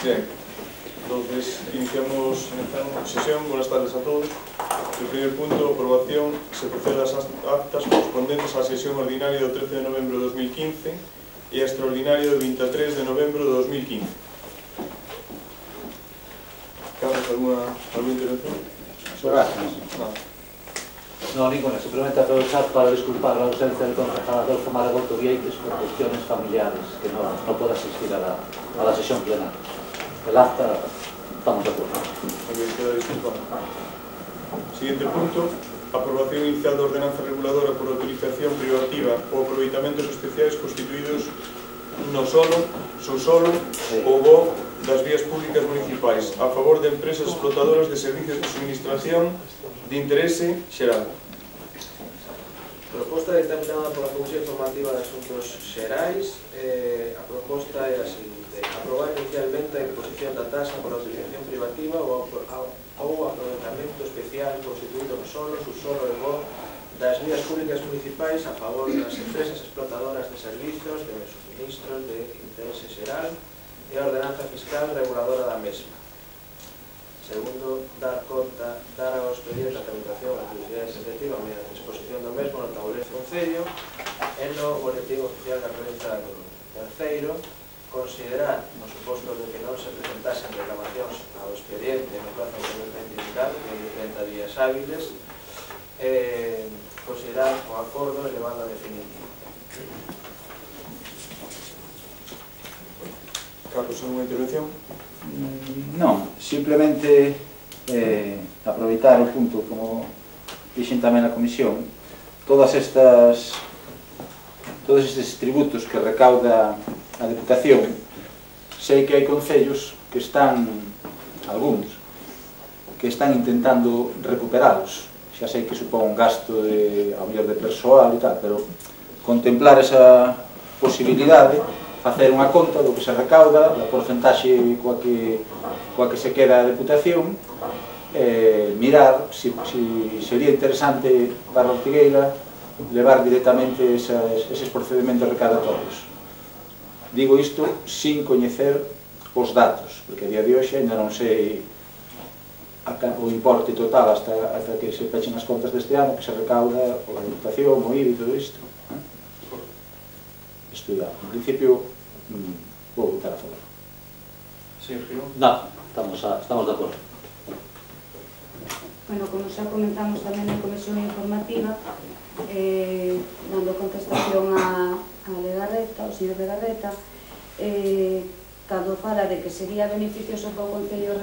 Bien, entonces iniciamos sesión. Buenas tardes a todos. El primer punto, aprobación. Se procede a las actas correspondientes a la sesión ordinaria do 13 de novembro de 2015 e a extraordinaria do 23 de novembro de 2015. Carlos, alguna intervención? Nada. No, ninguna. Simplemente aprovechar para disculpar la ausencia del concejal Adolfo Maragoto Vieites por cuestiones familiares, que no puede asistir a la sesión plenaria. El acta, estamos de acuerdo. Siguiente punto, aprobación inicial de ordenanza reguladora por autorización privativa ou aproveitamentos especiais constituídos no solo, subsolo ou bo das vías públicas municipais a favor de empresas explotadoras de servicios de suministración de interese xeral. Proposta determinada pola Comisión Informativa de Asuntos Xerais. A proposta é a seguinte: aprobar inicialmente a imposición da taxa por autorización privativa ou aproveitamento especial constituído no solo, subsolo e bo das vías públicas municipais a favor das empresas explotadoras de servicios de suministros de interese xeral e a ordenanza fiscal reguladora da mesma. Segundo, dar ao expediente a tramitación da publicidade efectiva mediante exposición do mesmo no tabuleiro do Concello e no boletín oficial da provincia da Coruña. Terceiro, considerar, no suposto de que non se presentasen reclamacións ao expediente no plazo anteriormente indicado, que é de 30 días hábiles, considerar o acordo elevado a definitivo. Carlos, alguna intervención? Non, simplemente aproveitar o punto, como dixen tamén na comisión, todos estes tributos que recauda a Deputación. Sei que hai concellos que están, algúns, que están intentando recuperalos. Xa sei que supón un gasto ao mellor de persoal e tal, pero contemplar esa posibilidade, facer unha conta do que se recauda, da porcentaxe coa que se queda a Deputación, mirar se sería interesante para a Ortigueira levar directamente eses procedimentos recadatorios. Digo isto sin coñecer os datos, porque a día de hoxe ainda non sei o importe total hasta que se pechen as contas deste ano que se recauda pola Deputación, o IBI e todo isto. Estudiar. En principio, vou votar a favor. Sergio? No, estamos de acuerdo. Bueno, como xa comentamos tamén na Comisión Informativa, dando contestación a Legarreta, ao señor Legarreta, cando fala de que sería beneficioso para o Concello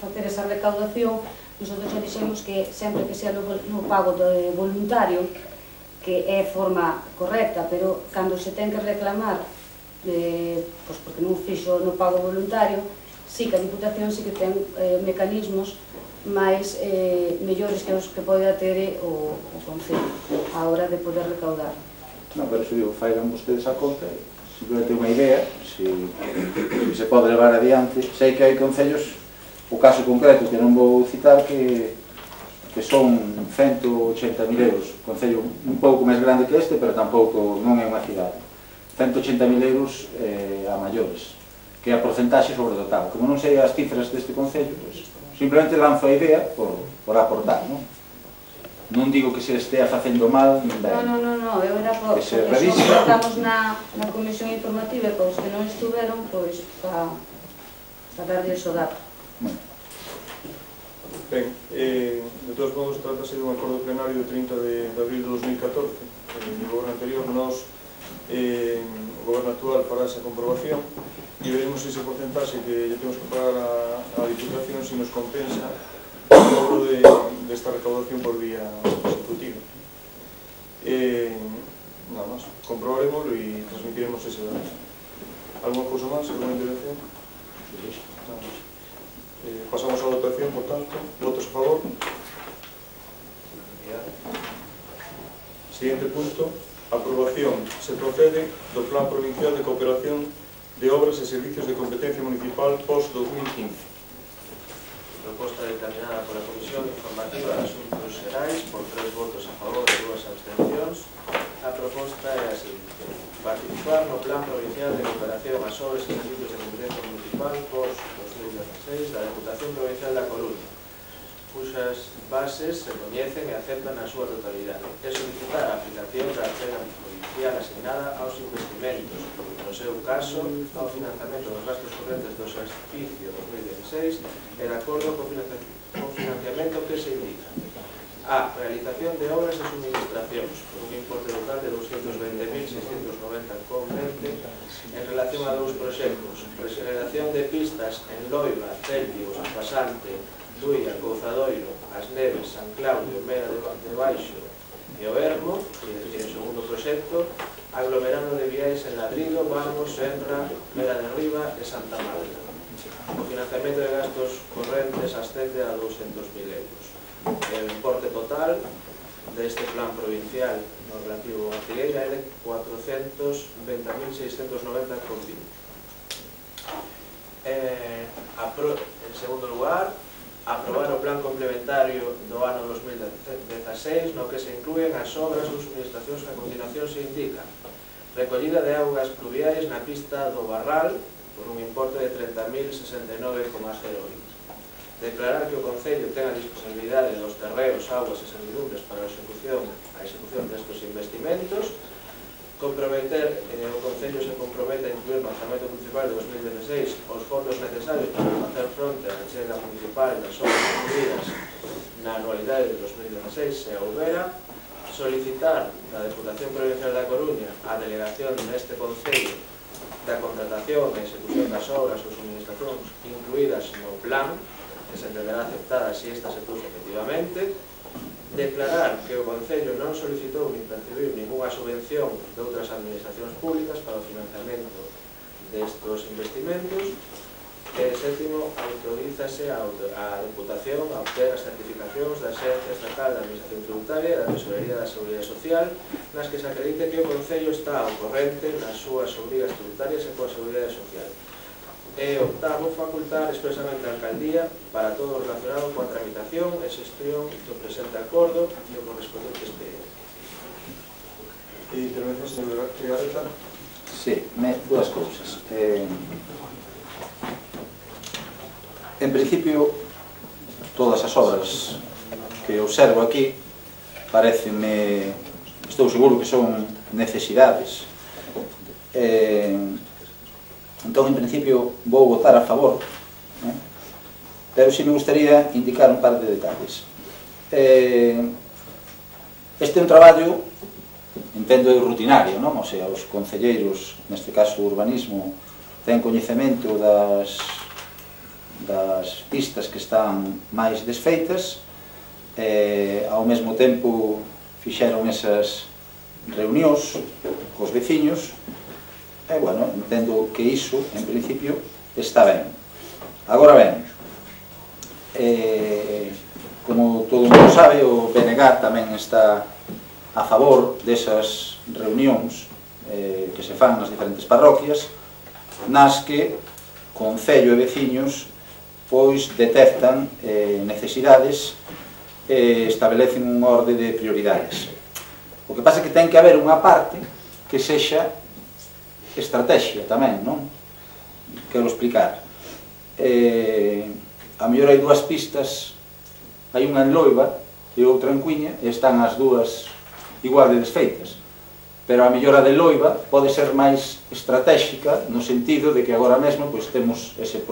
facer esa recaudación, nosotros xa dixemos que sempre que sea no pago voluntario, que é forma correcta, pero cando se ten que reclamar, porque non fixo no pago voluntario, sí que a Diputación sí que ten mecanismos máis mellores que os que pode ter o Concello a hora de poder recaudar. Non, pero se digo, faigan vostedes a conta, simplemente unha idea, se se pode levar adiante. Sei que hai concellos, o caso concreto que non vou citar, que son 180.000 euros, un concello un pouco máis grande que este, pero tampouco non é unha cidade. 180.000 euros a maiores, que é a porcentaxe sobre o total. Como non sei as cifras deste concello, simplemente lanzo a idea por aportar, non? Non digo que se estea facendo mal, nin ben. Non, eu era porque estamos na Comisión Informativa e para os que non estuveron, pois, para darles o dato. Ben, de todos modos, trátase dun acordo plenario do 30 de abril de 2014. No goberno anterior, o goberno actual fará esa comprobación e veremos ese porcentaxe que lle temos que pagar a Diputación se nos compensa o cobro desta recaudación por vía consecutiva. Nada máis, comprobaremos e transmitiremos ese dato. Alguna cousa máis? Alguna intervención? Nada máis. Pasamos a votación, por tanto. Votos a favor? Siguiente punto. Aprobación. Se procede do Plan Provincial de Cooperación de Obras e Servicios de Competencia Municipal post-2015. proposta determinada pola Comisión Informativa de Asuntos Xerais por 3 votos a favor e 2 abstencións. A proposta é a seguinte: participar no Plan Provincial de Cooperación ás obras e servicios de competencia municipal POS 2016 da Deputación Provincial da Coruña, cuxas bases se coñecen e aceptan na súa totalidade, e solicitar a aplicación da cartera provincial asignada aos investimentos, no seu caso, ao financiamento dos gastos correntes do exercicio 2016 e de acordo co financiamento que se indica. A. Realización de obras e suministracións por un importe total de 220.690,20 en relación a 2 proxectos: regeneración de pistas en Loiba, Celtiu, San Pasante, Duia, Couzadoiro, As Neves, San Claudio, Mera de Baixo e o Ermo, e o segundo proxecto, aglomerando de viais en Ladrido, Barmos, Senra, Mera de Riba e Santa Marta. O financiamento de gastos correntes ascende a 200.000 euros. O importe total deste plan provincial no relativo a Figueira é de 420.690,20. En segundo lugar, aprobar o plan complementario do ano 2016 no que se incluen as obras ou suministracións que a continuación se indican: recollida de augas pluviais na pista do Barral por un importe de 30.069,08. Declarar que o Concello ten a disponibilidade dos terreos, augas e servidumbres para a execución destes investimentos. Comprometer, o Concello se compromete a incluir no Orzamento Municipal de 2016 os fondos necesarios para facer fronte á enchenda municipal das obras incluídas na anualidade de 2016, se houbera. Solicitar da Deputación Provincial da Coruña a delegación deste Concello da contratación e execución das obras ou suministracións incluídas no plan, que se entenderá aceptada se esta se puso efectivamente. Declarar que o Concello non solicitou ni percibiu ninguna subvención de outras administracións públicas para o financiamento destos investimentos. E sétimo, autorízase a Deputación a obter as certificacións da Axencia Estatal de Administración Tributaria e da Tesorería da Seguridade Social, nas que se acredite que o Concello está ao corrente nas súas obrigas tributarias e coa Seguridade Social. E octavo, facultar expresamente a Alcaldía para todo o relacionado coa tramitación e xestión do presente acordo e o correspondente expediente. E intervención, señor Garreta? Sí, dúas cousas. En principio, todas as obras que observo aquí parecenme, estou seguro que son necesidades. Entón, en principio, vou votar a favor, pero si me gustaría indicar un par de detalles. Este é un traballo, entendo eu, rutinario, non? O sea, os concelleiros, neste caso o urbanismo, ten coñecemento das pistas que están máis desfeitas, ao mesmo tempo fixeron esas reunións cos veciños. E, bueno, entendo que iso, en principio, está ben. Agora ben, como todo mundo sabe, o PNG tamén está a favor desas reunións que se fan nas diferentes parroquias, nas que Concello e veciños pois detectan necesidades e establecen unha orde de prioridades. O que pasa é que ten que haber unha parte que sexa estrategia tamén, non? Quero explicar. A mellor hai dúas pistas, hai unha en Loiba e outra en Cuiña, e están as dúas igual de desfeitas. Pero a mellor a de Loiba pode ser máis estratégica no sentido de que agora mesmo pois temos ese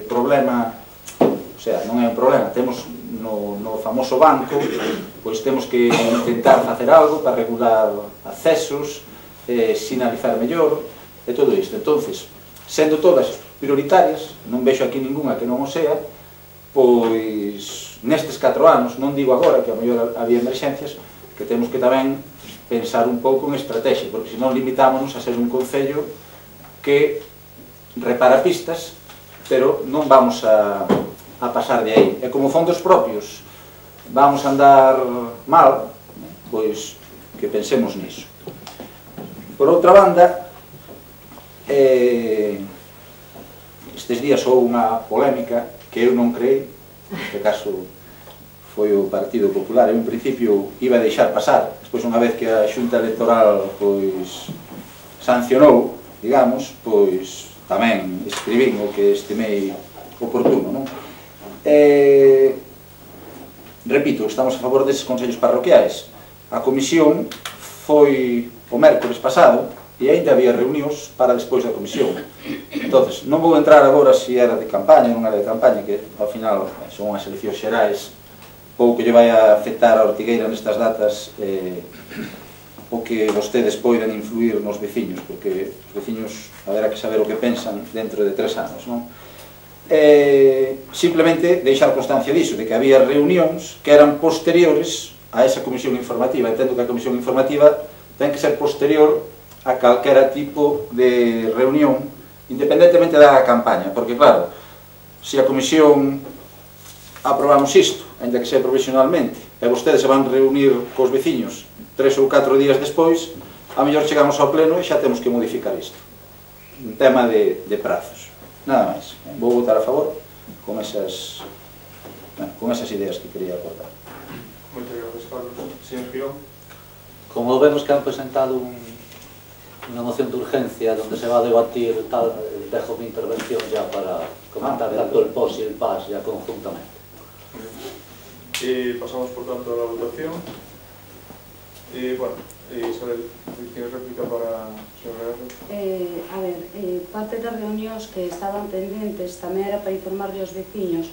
problema, o sea, non é un problema, temos no famoso banco, pois temos que intentar facer algo para regular accesos, sinalizar mellor e todo isto. Entonces, sendo todas prioritarias, non vexo aquí ninguna que non o sea, pois nestes 4 anos, non digo agora que a mellor había emerxencias, que temos que tamén pensar un pouco en estrategia, porque senón limitámonos a ser un concello que repara pistas, pero non vamos a pasar de aí. E como fondos propios vamos a andar mal, pois que pensemos niso. Por outra banda, estes días houve unha polémica que eu non creí, neste caso foi o Partido Popular. En principio iba a deixar pasar, despois unha vez que a Xunta Electoral pois sancionou, digamos, pois tamén escribín o que estimei oportuno, non? Repito, estamos a favor deses consellos parroquiais. A comisión foi o mércores pasado e ainda había reunións para despois da comisión. Entonces, non vou entrar agora se era de campaña ou non era de campaña, que ao final son as eleccións xerais, pouco lle vai a afectar a Ortigueira nestas datas o que vostedes poden influir nos veciños, porque os veciños haberá que saber o que pensan dentro de 3 anos, non? Simplemente deixar constancia diso, de que había reunións que eran posteriores a esa comisión informativa. Entendo que a comisión informativa ten que ser posterior a calquera tipo de reunión, independentemente da campaña, porque claro, se a comisión aprobamos isto, ainda que sea provisionalmente, e vostedes se van reunir cos veciños 3 ou 4 días despois, a mellor chegamos ao pleno e xa temos que modificar isto. Un tema de prazos. Nada máis. Vou votar a favor con esas ideas que quería aportar. Moitas gracias, Carlos. Señor Girón. Como vemos que han presentado unha moción de urgencia donde se va a debatir tal, dejo mi intervención ya para comentar tanto el POS y el PAS ya conjuntamente. Pasamos por tanto a la votación. Bueno, Isabel, ¿tienes réplica para o señor Regazo? A ver, parte das reunións que estaban pendentes tamén era para informar aos veciños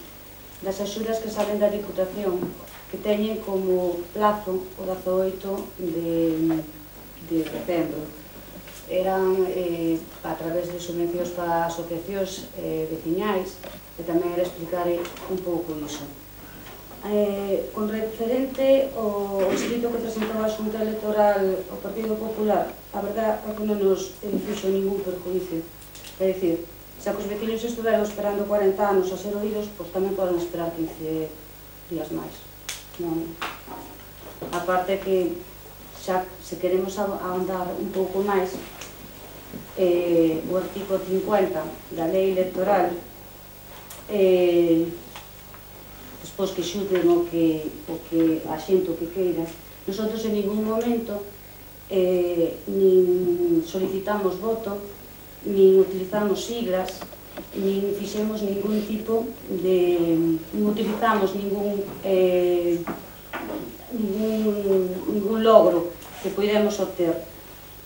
das axudas que salen da Diputación, que teñen como plazo o 18 de decembro. Eran a través de subvencións para asociacións veciñais, e tamén era explicar un pouco iso. Con referente ao escrito que presentou a Xunta Electoral ao Partido Popular, a verdad é que non nos fixo ningún perjuicio. É dicir, se os veciños estuveron esperando 40 anos a ser oídos, pois tamén poden esperar 15 días máis. A parte que xa se queremos ahondar un pouco máis, o artigo 50 da Lei Electoral, despois que xuden o que a xente o que queira. Nosotros en ningún momento nin solicitamos voto, nin utilizamos siglas, nin fixemos ningún tipo de... nin utilizamos ningún logro que podemos obter,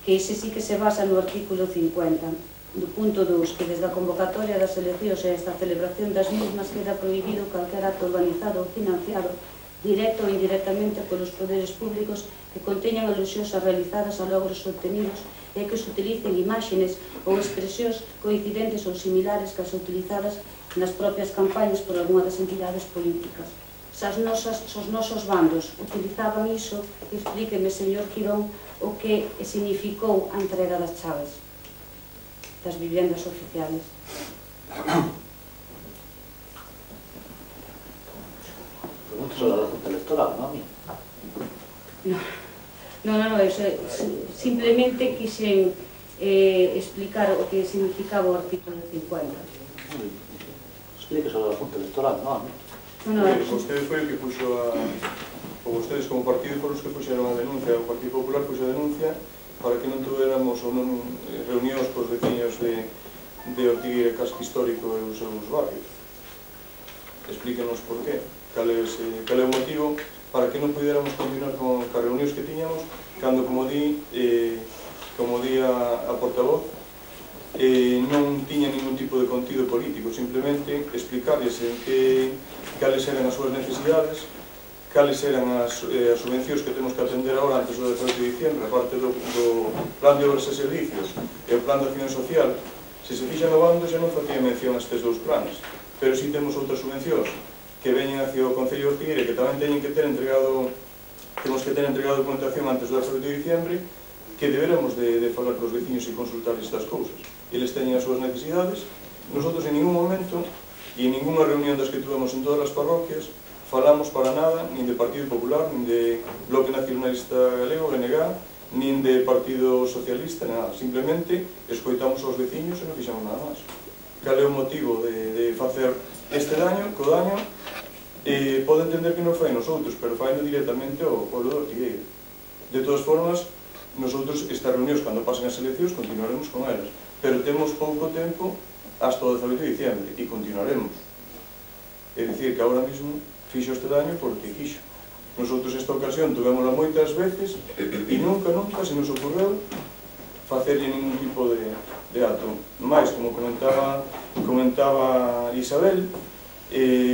que ese sí que se basa no artículo 50. Do punto 2, que desde a convocatoria das eleccións e esta celebración das mismas queda prohibido calquer acto organizado ou financiado, directo ou indirectamente polos poderes públicos, que conteñan alusións realizadas a logros obtenidos e que se utilicen imágenes ou expresións coincidentes ou similares que as utilizadas nas propias campañas por algunha das entidades políticas. Se os nosos bandos utilizaban iso, explíqueme, señor Quirón, o que significou a entrega das chaves das viviendas oficiales. Pregunto sobre a Junta Electoral, non a mí? Non, simplemente quixen explicar o que significaba o artículo 50. Explique sobre a Junta Electoral, non a mí? Vostedes foi o que puxo ou vostedes como partido foron os que puxeron a denuncia, o Partido Popular puxo a denuncia para que non tuveramos ou non reunións cos veciños de Ortigueira, Casco Histórico e os seus barrios. Explíquenos por qué, cal é o motivo para que non pudiéramos continuar con as reunións que tiñamos, cando, como di a portavoz, non tiña ningún tipo de contido político, simplemente explicarles cales eran as súas necesidades, cales eran as subvencións que temos que atender agora antes do 18 de diciembre, aparte do plan de obras e servicios e o plan de acción social. Se se fixa no bando xa non facía mención a estes dous planes, pero si temos outras subvencións que veñen hacia o Concello de Ortigueira, que tamén temos que ter entregado documentación antes do 18 de diciembre, que deberemos de falar cos veciños e consultar estas cousas. Eles teñen as súas necesidades. Nosotros en ningún momento e en ninguna reunión das que tuvemos en todas as parroquias falamos para nada, nin de Partido Popular, nin de Bloque Nacionalista Galego, BNG, nin de Partido Socialista, nada. Simplemente escoitamos aos veciños e non fixamos nada máis. Cal é o motivo de facer este daño, co daño pode entender que non fai nosotros, pero fai directamente o pueblo de Ortigueira. De todas formas, nosotros estas reunións, cando pasen as eleccións, continuaremos con elas, pero temos pouco tempo hasta o 18 de diciembre e continuaremos. É dicir, que agora mesmo fixo este daño porque quixo. Nosotros esta ocasión tuvémola moitas veces e nunca se nos ocorreu facerlle ningún tipo de acto. Mais, como comentaba Isabel,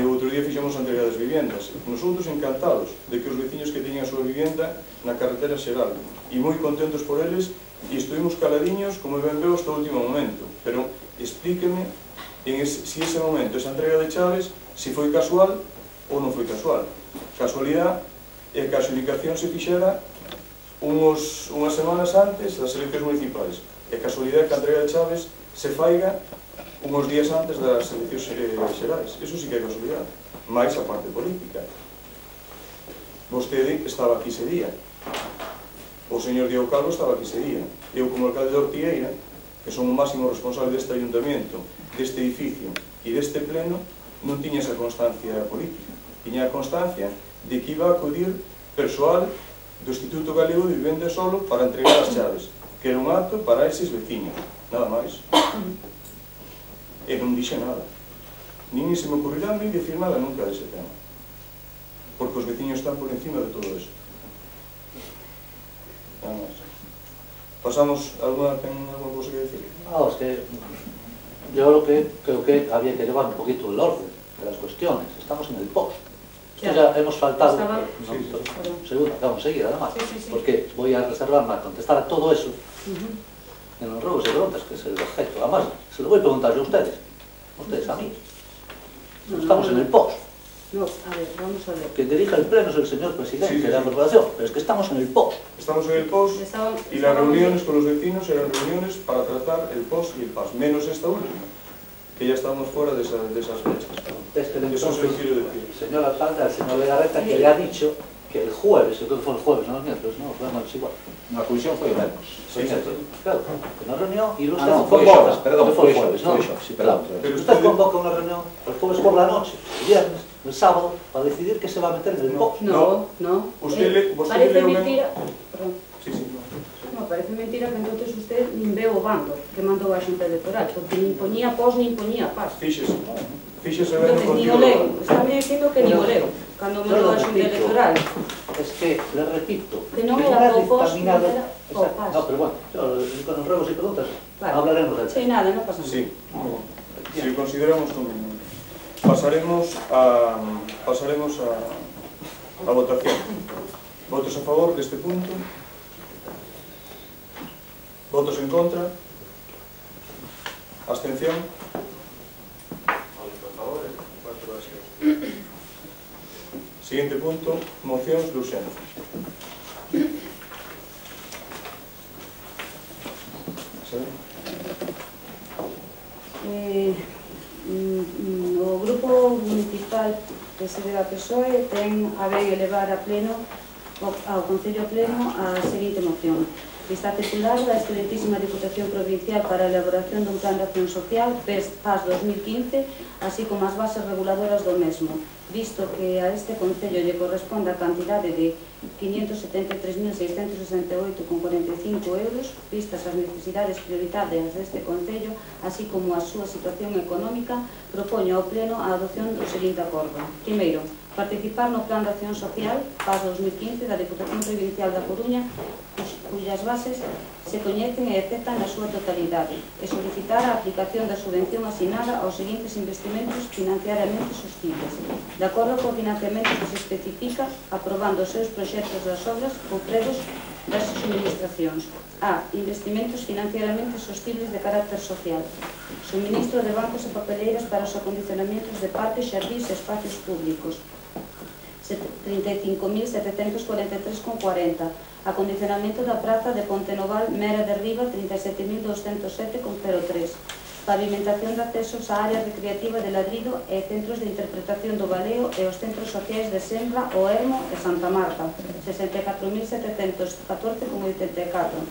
outro día fixemos a entrega das viviendas. Nosotros encantados de que os veciños que teñan a súa vivienda na carretera xeral e moi contentos por eles, e estuvimos caladiños, como ben veo, hasta o último momento. Pero explíqueme si ese momento, esa entrega de chaves, si foi casual ou non foi casual. Casualidade é que a adxudicación se fixera unhas semanas antes das eleccións municipais. E casualidade é que a entrega de chaves se faiga unhos días antes das eleccións xerais. Eso sí que é casualidade. Mais a parte política. Vostede estaba aquí ese día. O señor Diego Calvo estaba aquí ese día. Eu, como alcalde de Ortigueira, que son o máximo responsable deste ayuntamiento, deste edificio e deste pleno, non tiña esa constancia política. Tiña a constancia de que iba a acudir persoal do Instituto Galego de Vivenda Solo para entregar as chaves, que era un acto para eses veciños, nada máis. E non dixe nada. Nin se me ocurrirá a mí dicir nada nunca dese tema, porque os veciños están por encima de todo eso. Nada máis. Pasamos, ten alguna cosa que decir? No, es que yo creo que había que llevar un poquito el orden de las cuestiones. Estamos en el post. Ya hemos faltado, segundo, vamos a seguir además, porque voy a reservarme a contestar a todo eso en los ruegos y preguntas, que es el objeto. Además, se lo voy a preguntar yo a ustedes a mí. Estamos en el post. No, a ver, vamos a ver. Quien dirige el pleno es el señor presidente de la corporación, pero es que estamos en el post. Estamos en el post y las reuniones con los vecinos eran reuniones para tratar el post y el PAS, menos esta última, que ya estamos fuera de esas fechas. Eso se lo quiero decir. Señor alcalde, al señor Legarreta, que le ha dicho que el jueves, yo creo que fue el jueves, no el miércoles, no, es igual. La comisión foi o viernes. Sí, claro, que nos reunió y usted convoca, perdón, fue el jueves, ¿no? Sí, perdón. Pero usted convoca una reunión el jueves por la noche, el viernes, el sábado, para decidir qué se va a meter en el post. No. Parece mentira. Perdón. Sí. No, parece mentira que entonces usted nin veo o bando que mandou a xunta electoral, porque nin poñía pos, nin poñía pas. Fíxese ben Entonces, ni o leo. Está me dicindo que ni o leo, cando mandou a xunta electoral. Es que, le repito, que non era o pos, non era o pas. No, pero bueno, con los ruegos y preguntas hablaremos del tema. Sí, nada, non pasa nada. Sí, si consideramos conveniente. Pasaremos a votación. Votos a favor deste punto. Votos en contra. Abstención. Votos a favor. Siguiente punto, mocións de urxencia. O Grupo Municipal preside a PSOE ten a ben elevar a pleno ao Concello Pleno a seguinte moción. Está titulada a excelentísima Diputación Provincial para a elaboración dun Plan de Acción Social PAS 2015, así como as bases reguladoras do mesmo, visto que a este Concello lle corresponde a cantidade de 573.668,45 euros, vistas as necesidades prioritarias deste Concello, así como a súa situación económica, propoño ao Pleno a adopción do seguinte acordo. Primeiro, participar no Plan de Acción Social PAS 2015 da Diputación Provincial da Coruña, cuyas bases se coñecen e aceptan na súa totalidade, e solicitar a aplicación da subvención asignada aos seguintes investimentos financiariamente sostibles, de acordo co financiamento que se especifica, aprobando os seus proxectos das obras ou pregos das administracións. A. Investimentos financiariamente sostibles de carácter social. Suministro de bancos e papeleiras para os acondicionamentos de parques, xardís e espacios públicos. 35.743,40. Acondicionamento da praza de Pontenoval Mera de Riba, 37.207,03. Pavimentación de accesos a áreas recreativas de Ladrido e centros de interpretación do Baleo e os centros sociais de Sembra, O Ermo e Santa Marta, 64.714,84.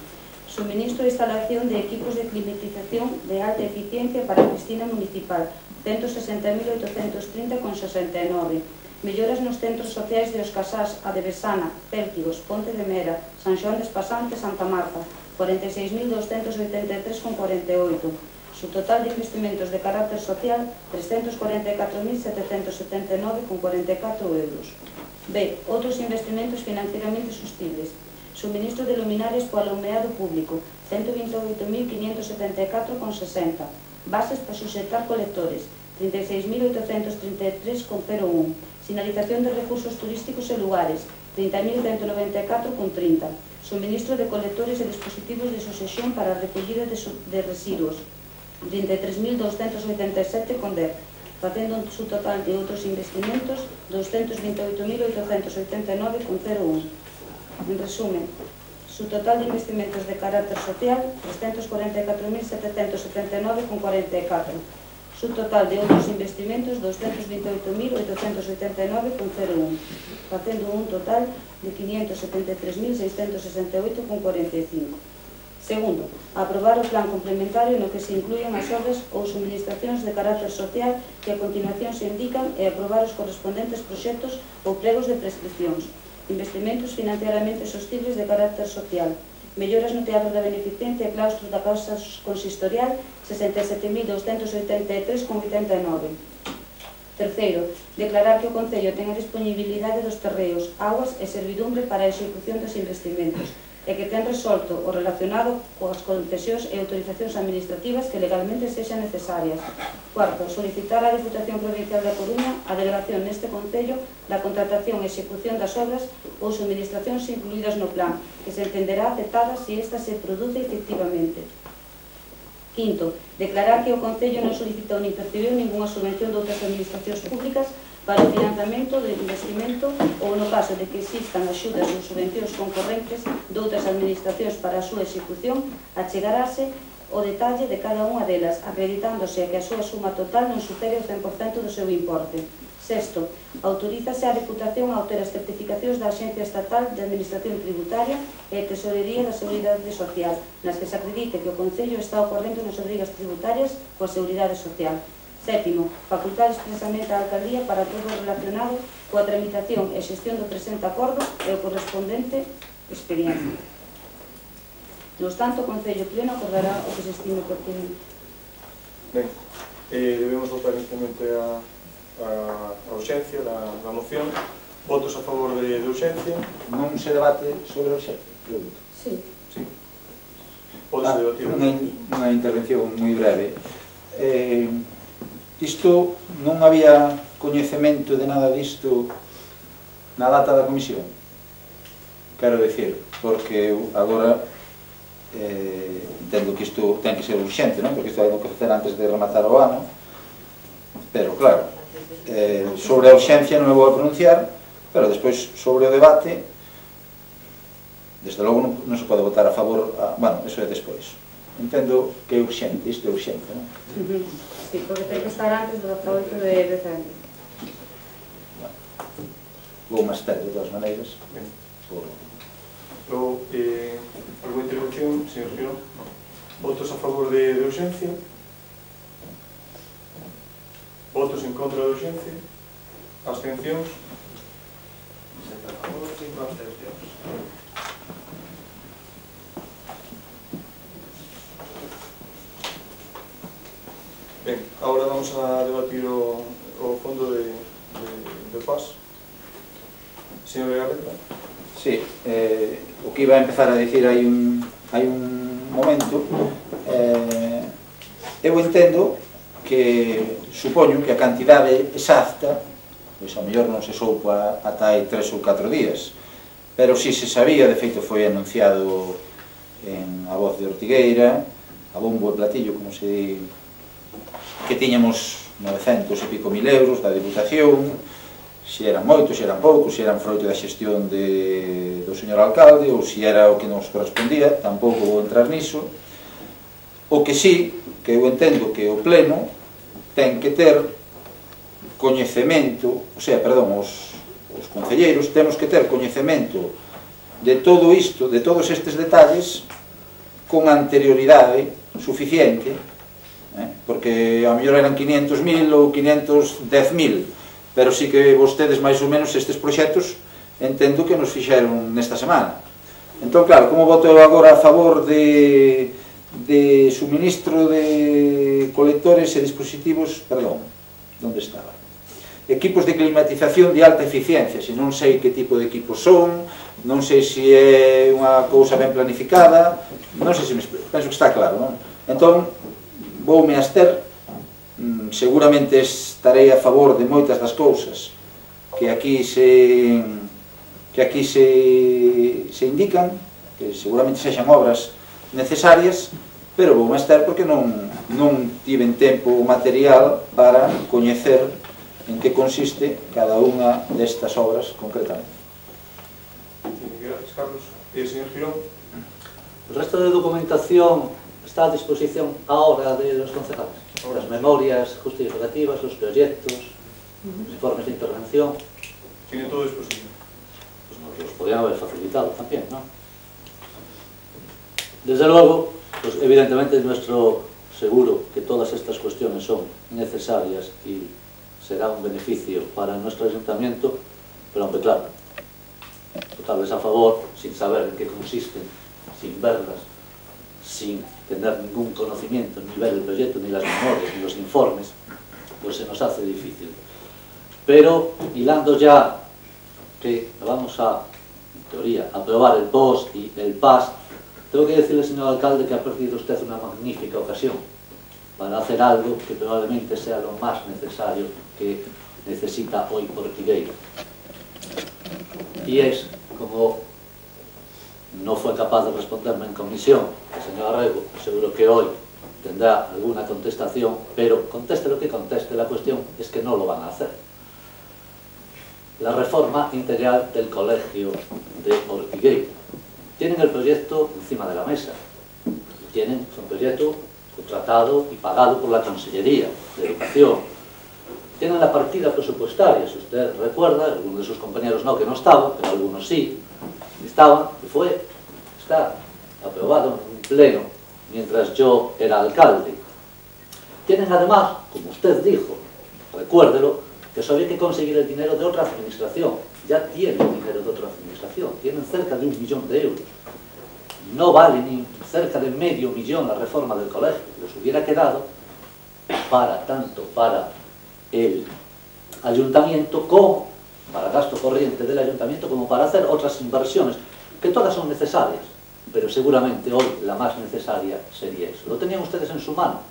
Suministro e instalación de equipos de climatización de alta eficiencia para a piscina municipal, 160.830,69. melloras nos centros sociais de Os Casás, a de Besana, Pértigos, Ponte de Mera, San Xoán des Pasantes, Santa Marta, 46.283,48. Su total de investimentos de carácter social, 344.779,44 euros. B. Outros investimentos financieramente sostibles. Suministro de luminarias para o alumbrado público, 128.574,60. Bases para sujetar colectores, 36.833,01. Sinalización de recursos turísticos e lugares, 30.194,30. Suministro de colectores e dispositivos de sucesión para a recollida de residuos, 33.287,10, facendo un su total de outros investimentos 228.889,01. En resumen, su total de investimentos de carácter social 344.779,44. Su total de outros investimentos 228.889,01, facendo un total de 573.668,45. Segundo, aprobar o plan complementario no que se incluyen as obras ou suministracións de carácter social que a continuación se indican e aprobar os correspondentes proxectos ou plegos de prescripcións. Investimentos financieramente sostibles de carácter social. Melloras no Teatro da Beneficencia e claustros da Casa Consistorial, 67.283,89. Terceiro, declarar que o Concello ten a disponibilidade dos terreos, augas e servidumbre para a execución dos investimentos, e que ten resolto o relacionado coas concesións e autorizacións administrativas que legalmente sexan necesarias. Cuarto, solicitar á Deputación Provincial da Coruña a delegación neste Concello da contratación e execución das obras ou suministracións incluídas no plan, que se entenderá aceptada se esta se produce efectivamente. Quinto, declarar que o Concello non solicitou nin percibiu ningunha subvención de outras administracións públicas para o financiamento do investimento ou no caso de que existan axudas ou subvencións concorrentes de outras administracións para a súa execución, achegarase o detalle de cada unha delas, acreditándose que a súa suma total non supere o 100% do seu importe. Sexto, autorízase a Deputación a obter as certificacións da Axencia Estatal de Administración Tributaria e a Tesorería da Seguridade Social, nas que se acredite que o Concello está ocorrendo nas obrigas tributarias coa Seguridade Social. Sétimo, facultar expresamente a Alcaldía para todo o relacionado coa tramitación e xestión do presente acordo e o correspondente expediente. No obstante, o Concello Pleno acordará o que se estime pertinente. Ben, debemos votar inicialmente a urxencia da moción. Votos a favor de urxencia? Non se debate sobre a urxencia, pregunto. Sí. Sí. Podes debatir. Unha intervención moi breve. Isto non había coñecemento de nada disto na data da comisión, quero dicir, porque agora entendo que isto ten que ser urxente, non? Porque isto hai que facer antes de rematar o ano, pero claro, sobre a urxencia non me vou a pronunciar, pero despois sobre o debate, desde logo non se pode votar a favor, bueno, eso é despois. Entendo que é urxente, isto é urxente, non? Sí, porque ten que estar antes do 18 de decembro. Vou máis ter, de todas maneiras. Logo, alguna intervención, señor Girón? Votos a favor de urxencia? Votos en contra de urxencia? Abstencións? 7 a favor, 5 abstencións. Ben, agora vamos a debatir o fondo de paz. Señor Legarreta? Sí, o que iba a empezar a dicir hai un momento, eu entendo que supoño que a cantidade exacta, pois a mellor non se soupa ata hai 3 ou 4 días, pero si se sabía, de feito foi anunciado en A Voz de Ortigueira, a bombo e platillo, como se di, que tiñamos 900 e pico mil euros da Diputación, se eran moitos, se eran poucos, se eran froito da xestión do señor alcalde ou se era o que nos correspondía, tampouco vou entrar niso. O que sí, que eu entendo que o Pleno ten que ter coñecemento, os concelleiros temos que ter coñecemento de todo isto, de todos estes detalles con anterioridade suficiente, porque a mellor eran 500.000 ou 510.000, pero sí que vostedes máis ou menos estes proxectos entendo que nos fixeron nesta semana. Entón, claro, como voto eu agora a favor de suministro de colectores e dispositivos, perdón, onde estaba? Equipos de climatización de alta eficiencia, se non sei que tipo de equipos son, non sei se é unha cousa ben planificada, non sei se me explico, penso que está claro, non? Entón, voume abster, seguramente estarei a favor de moitas das cousas que aquí se indican, que seguramente sexan obras necesarias, pero voume abster porque non tiven tempo material para coñecer en que consiste cada unha destas obras concretamente. Gracias, Carlos. Señor Girón. El resto de documentación está a disposición ahora de los concejales. Las memorias justificativas, los proyectos, los informes de intervención. Tiene todo disposición. Pues nos los podrían haber facilitado también, ¿no? Desde luego, pues evidentemente es nuestro seguro que todas estas cuestiones son necesarias y será un beneficio para nuestro ayuntamiento, pero aunque claro, votarles a favor sin saber en qué consisten, sin verlas, sin tener ningún conocimiento, ni ver el proyecto, ni las memorias, ni los informes, pues se nos hace difícil. Pero, hilando ya que vamos a, en teoría, aprobar el POS y el PAS, tengo que decirle, señor alcalde, que ha perdido usted una magnífica ocasión para hacer algo que probablemente sea lo más necesario que necesita hoy Ortigueira. Y es, como no fue capaz de responderme en comisión el señor Arrego, seguro que hoy tendrá alguna contestación, pero conteste lo que conteste, la cuestión es que no lo van a hacer. La reforma integral del colegio de Ortigueira. Tienen el proyecto encima de la mesa. Tienen un proyecto contratado y pagado por la Consellería de Educación. Tienen la partida presupuestaria, si usted recuerda, algunos de sus compañeros no, que no estaban, pero algunos sí, estaban, y está aprobado en un pleno mientras yo era alcalde. Tienen además, como usted dijo, recuérdelo, que solo hay que conseguir el dinero de otra administración. Ya tienen dinero de otra administración, tienen cerca de 1 millón de euros. No vale ni cerca de medio millón la reforma del colegio, les hubiera quedado tanto para el ayuntamiento como para gasto corriente del ayuntamiento, como para hacer otras inversiones, que todas son necesarias, pero seguramente hoy la más necesaria sería eso. Lo tenían ustedes en su mano.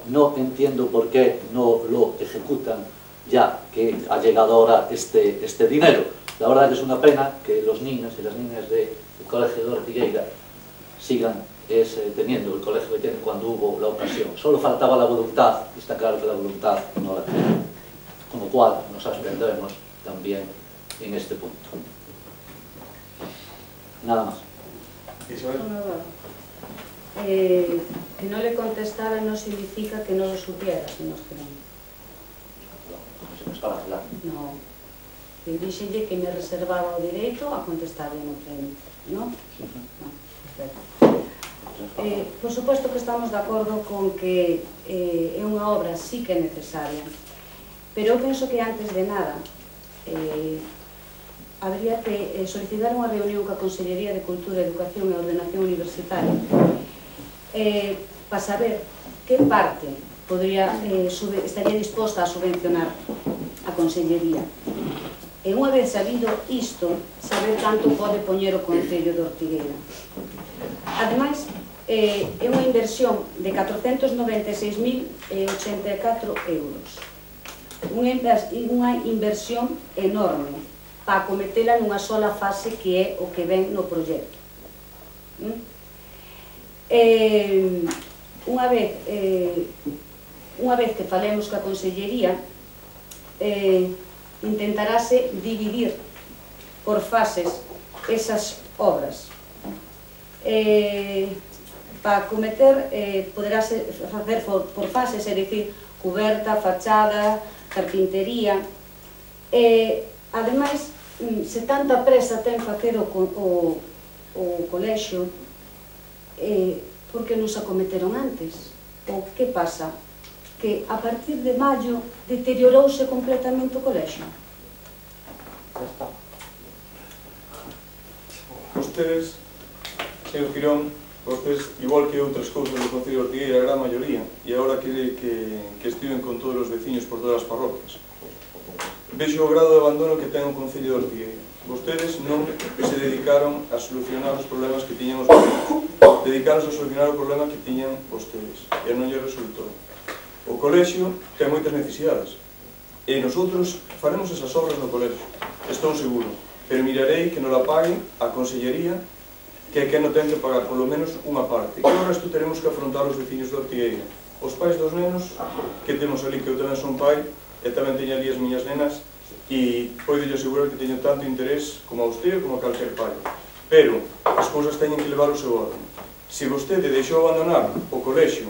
No entiendo por qué no lo ejecutan ya que ha llegado ahora este dinero. La verdad que es una pena que los niños y las niñas del colegio de Ortigueira sigan teniendo el colegio que tienen cuando hubo la ocasión. Solo faltaba la voluntad, y está claro que la voluntad no la tienen. Con lo cual nos abstendremos también en este punto. Nada más. Que no le contestara no significa que no lo supiera, señor Gerón. No. Eu díxelle que me reservaba o dereito a contestarle no pleno, non? Non, perfecto. Por suposto que estamos de acordo con que é unha obra sí que é necesaria, pero eu penso que antes de nada habría que solicitar unha reunión coa Consellería de Cultura, Educación e Ordenación Universitaria para saber que parte estaría disposta a subvencionar a Consellería. E unha vez sabido isto, saber canto pode poñer o Concello de Ortigueira. Ademais, é unha inversión de 496.084 euros. Unha inversión enorme para acometela nunha sola fase que é o que ven no proxecto. Unha vez que falemos coa Consellería, intentarase dividir por fases esas obras. Para acometer, poderase facer por fases, é dicir, cuberta, fachada, carpintería. Ademais, se tanta presa ten facer o colexio, por que non se acometeron antes? Ou que pasa? que a partir de maio deteriorouse completamente o colexio. Vostedes, señor Quirón, vostedes, igual que outras cousas do Concello de Ortigueira, a gran maioría, e agora que estiven con todos os veciños por todas as parroquias, vexo o grado de abandono que ten o Concello de Ortigueira. Vostedes non se dedicaron a solucionar os problemas que tiñan os veciños, dedicaron a solucionar o problema que tiñan vostedes, e non lle resultou. O colexio ten moitas necesidades, e nosotros faremos esas obras no colexio, estou seguro, pero mirarei que non la pague a Consellería, que non ten que pagar polo menos unha parte, e o resto teremos que afrontar os veciños de Ortigueira, os pais dos nenos que temos ali, que eu tamén son pai, e tamén teño ali as miñas nenas, e podo asegurar que teño tanto interés como a usted como a calquer pai. Pero as cousas teñen que levar o seu orden. Se vostede deixou abandonar o colexio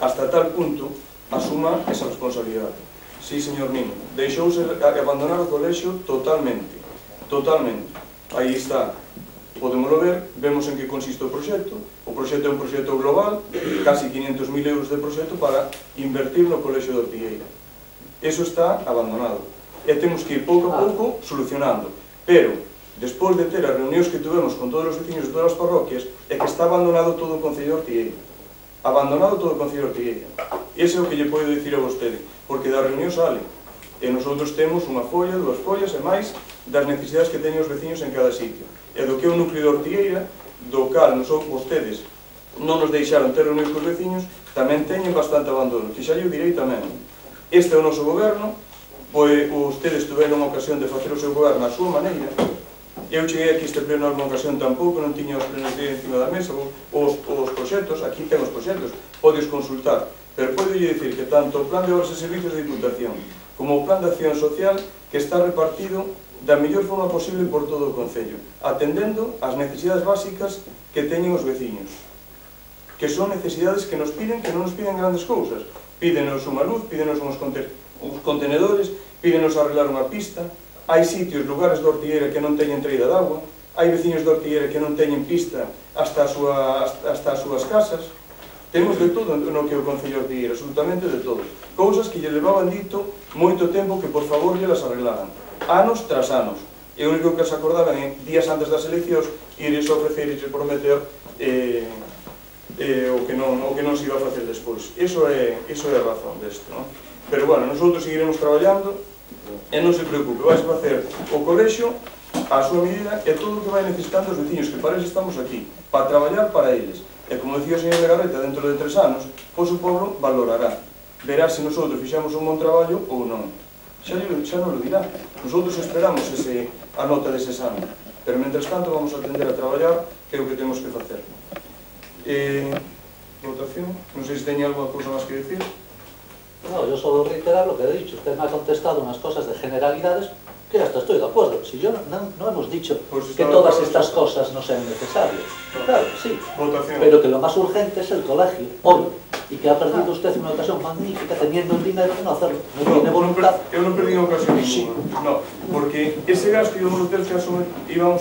hasta tal punto, asuma esa responsabilidade. Sí, señor Nino, deixouse abandonar o colexio totalmente. Totalmente. Aí está. Podémoslo ver, vemos en que consiste o proxecto. O proxecto é un proxecto global, casi 500.000 euros de proxecto para invertir no colexio de Ortigueira. Eso está abandonado. E temos que ir pouco a pouco solucionando. Pero, despois de ter as reunións que tuvemos con todos os veciños de todas as parroquias, é que está abandonado todo o Concello de Ortigueira. Abandonado todo o Concello de Ortigueira. Ese é o que lle podo dicir a vostede, porque da reunión sale. E nosotros temos unha folla, 2 follas e máis das necesidades que teñen os veciños en cada sitio. E do que é o núcleo de Ortigueira, do cal vostedes non nos deixaron ter reunións cos veciños, tamén teñen bastante abandono, que xa lle o direi tamén. Este é o noso goberno, pois vostedes tuveron a ocasión de facer o seu goberno á súa maneira. Eu cheguei aquí este pleno nalgúna ocasión tampouco, non tiña os plenos de encima da mesa, os proxectos, aquí temos proxectos, podes consultar, pero podo lle dicir que tanto o plan de obras e servicios de Diputación como o plan de acción social que está repartido da mellor forma posible por todo o Concello, atendendo as necesidades básicas que teñen os veciños, que son necesidades que nos piden, que non nos piden grandes cousas. Pídenos unha luz, pídenos uns contenedores, pídenos arreglar unha pista. Hai sitios, lugares de Ortigueira que non teñen traída de agua, hai veciños de Ortigueira que non teñen pista hasta as súas casas. Temos de todo no que é o Concello de Ortigueira, absolutamente de todo. Cousas que lle levaban dito moito tempo que por favor lle las arreglaran, anos tras anos. E o único que se acordaban en días antes das eleccións ires ofrecer e prometer o que non se iba a facer despois. Iso é a razón desto, non? Pero, bueno, nosotros seguiremos traballando e non se preocupe, vais a facer o colexio a súa medida e todo o que vai necesitando os veciños, que para eso estamos aquí, para traballar para eles. E como decía o señor de Garreta, dentro de 3 anos, pois o povo valorará. Verá se nosotros fixamos un bon traballo ou non. Xa non lo dirá. Nosotros esperamos a nota deses anos. Pero, mentres tanto, vamos a tender a traballar, que é o que temos que facer. Votación. Non sei se teña alguna cousa máis que decir. No, yo solo reiterar lo que he dicho. Usted me ha contestado unas cosas de generalidades que hasta estoy de acuerdo. Si yo no hemos dicho que todas estas cosas no sean necesarias. Claro, sí. Pero que lo más urgente es el colegio, hoy. Y que ha perdido usted una ocasión magnífica teniendo el dinero de no hacerlo. No tiene voluntad. Eu non perdí unha ocasión ninguna. No, porque ese gasto íbamos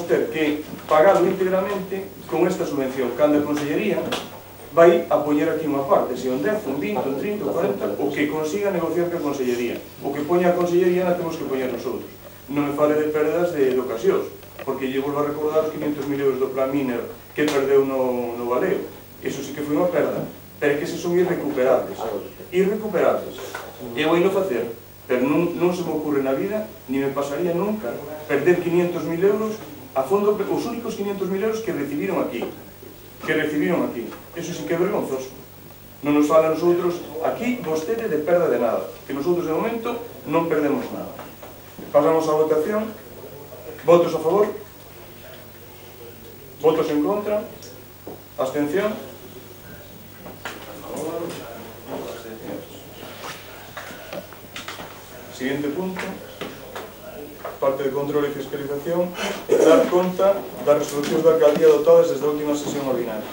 ter que pagado íntegramente con esta subvención. Cando a Consellería vai a poñer aquí unha parte, se un 10, un 20, un 30, un 40, o que consiga negociar que a Consellería. O que poña a Consellería na temos que poñer nosotros. Non me fale de perdas de ocasións, porque lle volvo a recordar os 500.000 euros do plan Miner que perdeu no Valeo. Eso sí que foi unha perda, pero que se son irrecuperables. Irrecuperables. Eu vou facer, pero non se me ocurre na vida, ni me pasaría nunca, perder 500.000 euros a fondo, os únicos 500.000 euros que recibiron aquí. Eso sí que é vergonzoso. Non nos fala a nosotros aquí vostede de perda de nada, que nosotros de momento non perdemos nada. Pasamos a votación. Votos a favor? Votos en contra? Abstención? Siguiente punto. Parte de control e fiscalización. Dar conta das resolucións da alcaldía adotadas desde a última sesión ordinaria.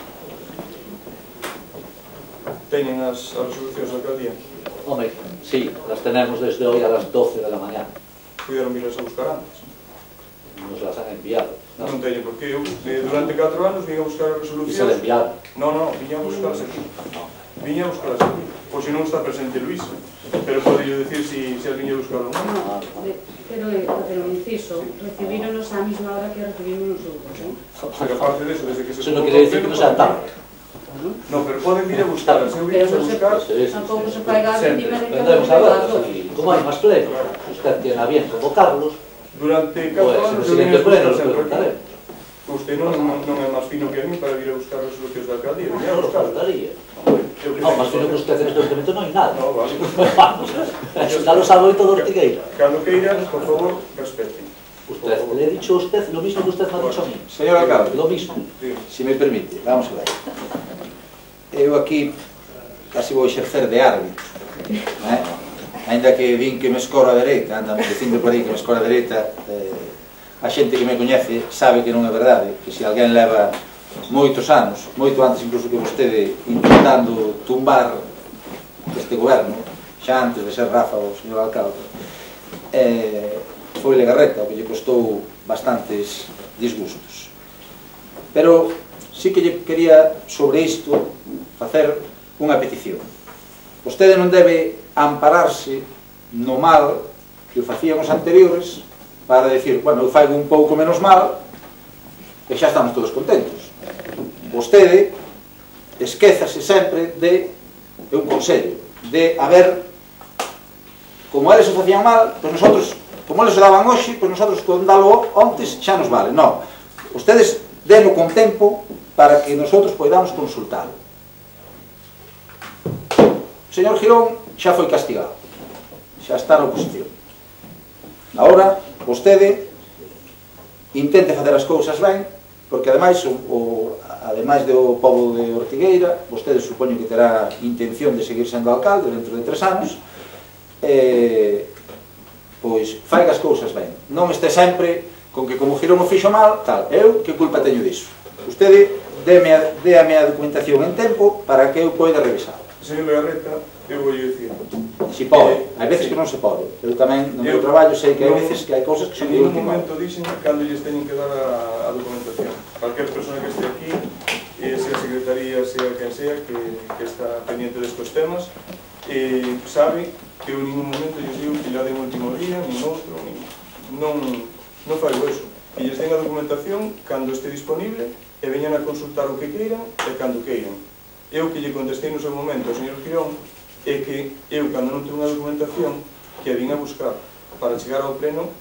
Teñen as resolucións da alcaldía? Hombre, sí, las tenemos desde hoy a las 12 de la mañana. Pudieron virlas a buscar antes. Nos las han enviado. Non teño, porque eu durante 4 anos vim a buscar a resolución. E se le enviaron. Non, viña a buscarse aquí. viña a buscar aquí. Pois non está presente Luís, pero pode dicir se alguén lle buscar ou non. Pero facer un inciso, recibíronos á mesma hora que recibimos nosotros, Pero aparte de eso, desde que se... Eso non quere dicir que non sea tarde. No, pero poden vir a buscar, se eu vim a buscar... Tampouco se fai gasto de que Vendemos a ver, como hai máis plenos, usted tiene a bien convocarlos, Durante 4 pues anos en el eu vim siguiente a pleno buscar los sempre aquí. preguntaré. Usted non é máis fino que a mí para vir a buscar os solucións da alcaldía. No, Viña a no buscar. faltaría. No, más fino que usted en este momento no hai nada. No, vale. Vamos, ya lo sabe hoy todo Ortigueira. Cando queira, por favor, respete. Usted, le he dicho a usted lo mismo que usted me ha dicho a mí. Señor alcalde, Lo mismo. si me permite, vamos a ver. Eu aquí casi vou exercer de árbitro, ainda que vin que me escora a dereita, anda me dicindo por aí que me escora a dereita, a xente que me coñece sabe que non é verdade, que se alguén leva moitos anos, moito antes incluso que vostede, intentando tumbar este goberno, xa antes de ser Rafa o señor alcalde, foi Legarreta, o que lle costou bastantes disgustos. Pero sí que lle quería sobre isto facer unha petición. Vostede non debe ampararse no mal que o facían os anteriores para decir, bueno, eu faigo un pouco menos mal e xa estamos todos contentos. Vostede esquézase sempre de un consello, de haber, como eles o facían mal, pois nosotros, como eles o daban hoxe, pois nosotros con dalo antes xa nos vale. Non, ustedes deno con tempo para que nosotros podamos consultar. O señor Girón xa foi castigado, xa está na oposición. Agora, vostede intente facer as cousas ben, porque ademais, ademais do pobo de Ortigueira, vostede supoño que terá intención de seguir sendo alcalde dentro de 3 anos, pois faiga as cousas ben. Non este sempre con que como Girón o fixo mal, tal, eu que culpa teño disso? Usted déame a documentación en tempo para que eu poida revisar. Señor Legarreta, eu vou dicir. Si pode, hai veces que non se pode. Eu tamén no meu traballo sei que hai veces que hai cousas que son de última. En última. un momento dixen cando lles teñen que dar a documentación. Cualquier persona que este aquí, sea secretaría, sea quen sea, que está pendiente destos temas, sabe que eu en ningún momento lles digo que la den último día, nin outro, non faigo eso. Que lles den a documentación cando este disponible e veñan a consultar o que queiran e cando queiran. Eu que lle contestei no seu momento ao señor Girón é que eu, cando non tenho unha documentación, que a vin a buscar para chegar ao pleno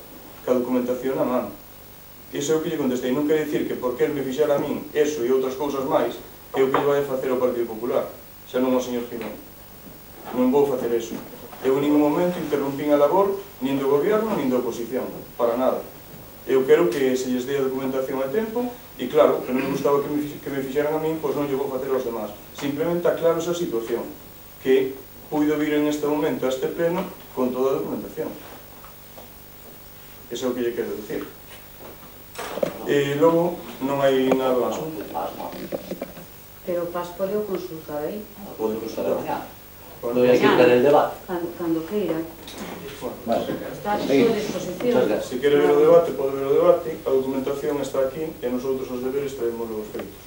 ca documentación na man. Iso é o que lle contestei. Non quere dicir que porque el me fixara a min eso e outras cousas máis, que é o que lle vai a facer ao Partido Popular, xa non ao señor Girón. Non vou facer eso. Eu en ningún momento interrompín a labor nin do goberno nin da oposición, para nada. Eu quero que se lles dé a documentación a tempo e claro, que non me gustaba que me fixeran a min, pois non lle vou facer aos demás. Simplemente aclaro esa situación, que puido vir en este momento a este pleno con toda a documentación. Eso é o que lle quero dicir. E logo non hai nada máis. Pero o PAS pode o consultar aí. Pode consultar mañana. Voy a quitar el debate. Cando queira. Está a súa disposición. Se quere ver o debate, pode ver o debate. A documentación está aquí e nosotros os deberes traemos os feitos.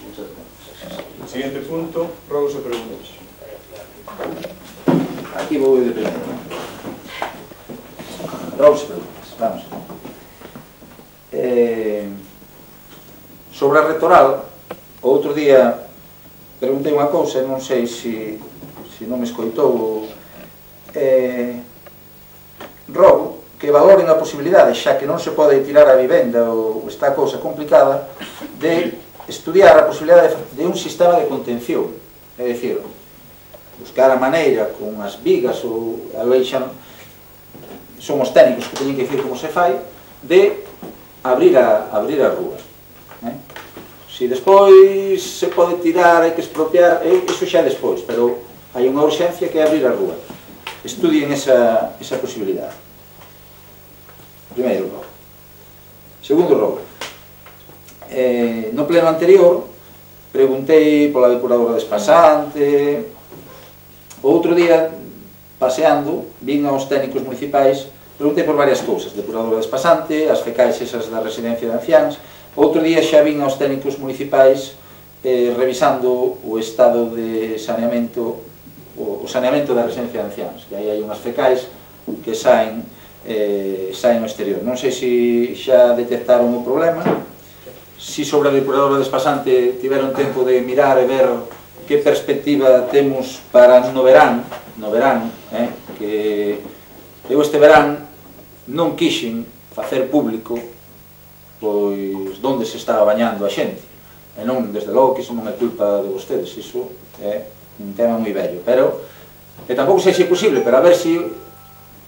Siguiente punto, rogos e preguntas. Aquí vou de primeiro. Rogos e preguntas. Vamos. Sobre a rectoral, outro día preguntei unha cousa, non sei se non me escoitou, rogo que valoren a posibilidade, xa que non se pode tirar a vivenda ou está a cousa complicada, de estudiar a posibilidade de un sistema de contención, é dicir, buscar a maneira con as vigas ou a veixan, son os técnicos que teñen que dicir como se fai, de abrir a rúa. Se despois se pode tirar, hai que expropiar, iso xa despois, pero hai unha urxencia que é abrir a rúa. Estudien esa posibilidade. Primeiro rogo. Segundo rogo. No pleno anterior preguntei pola depuradora de Espasante. Outro día, paseando, vin aos técnicos municipais, preguntei por varias cousas. Depuradora de Espasante, as fecais esas da residencia de anciáns. Outro día xa vin aos técnicos municipais revisando o estado de saneamento o saneamento da residencia de ancianos, que aí hai unhas fecais que saen ao exterior. Non sei se xa detectaron o problema, se sobre a depuradora despasante tiveron tempo de mirar e ver que perspectiva temos para no verán, que eu este verán non quixen facer público pois onde se estaba bañando a xente, e non, desde logo, que iso non é culpa de vostedes, iso é un tema moi vello, pero e tampouco sei se é posible, pero a ver se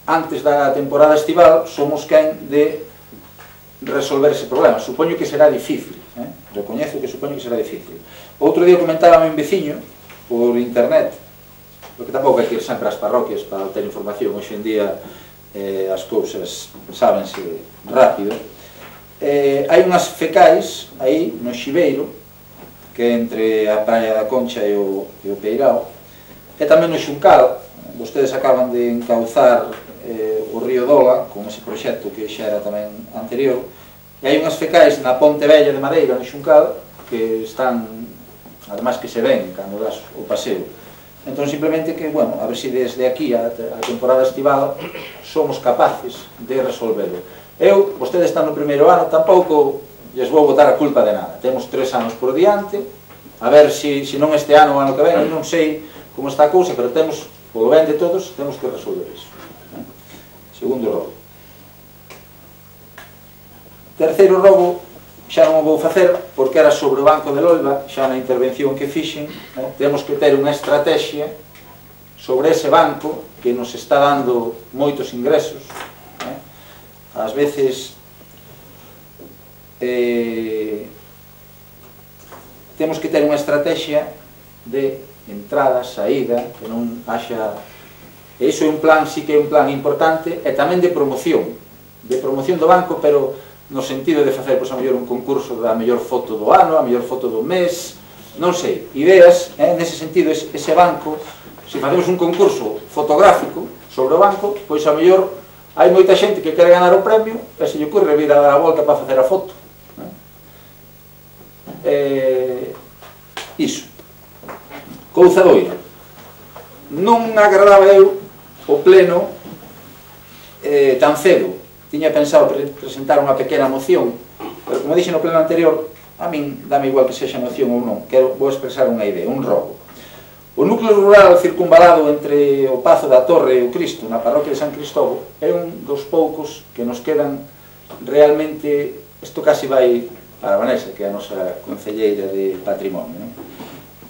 antes da temporada estival somos quen de resolver ese problema. Supoño que será difícil, recoñezo que supoño que será difícil. Outro día comentaba un veciño por internet, porque tampouco hai que ir sempre ás parroquias para ter información, hoxe en día as cousas sábense rápido. Hai unhas fecais aí no Xibeiro, que é entre a Praia da Concha e o Peirao, e tamén no Xuncal. Vostedes acaban de encauzar o río Dola con ese proxecto que xa era tamén anterior, e hai unhas fecais na Ponte Vella de Madeira, no Xuncal, que están, además que se ven cando das o paseo. Entón, simplemente que, bueno, a ver se desde aquí a temporada estival somos capaces de resolverlo. Vostedes están no primeiro ano, tampouco lles vou botar a culpa de nada. Temos 3 anos por diante, a ver se non este ano ou ano que ven, non sei como está a cousa, pero temos, polo ben de todos, temos que resolver iso. Segundo rogo. Terceiro rogo, xa non o vou facer, porque era sobre o Banco de Loiba, xa na intervención que fixen, temos que ter unha estrategia sobre ese banco que nos está dando moitos ingresos. Ás veces temos que ter unha estrategia de entrada, saída, que non haxa... E iso é un plan, sí que é un plan importante, e tamén de promoción do banco, pero no sentido de facer, pois, a mellor un concurso da mellor foto do ano, a mellor foto do mes, non sei, ideas, nese sentido, ese banco, se facemos un concurso fotográfico sobre o banco, pois a mellor hai moita xente que quere ganar o premio e se lle ocurre vir a dar a volta para facer a foto. Iso. Couzadoiro. Non agradaba eu o pleno tan cedo. Tiña pensado presentar unha pequena moción, pero como dixen no pleno anterior, a min dame igual que sexa moción ou non, vou expresar unha idea, un rogo. O núcleo rural circunvalado entre o Pazo da Torre e o Cristo, na parroquia de San Cristóbal, é un dos poucos que nos quedan realmente, isto casi vai para Vanessa, que é a nosa concelleira de patrimonio,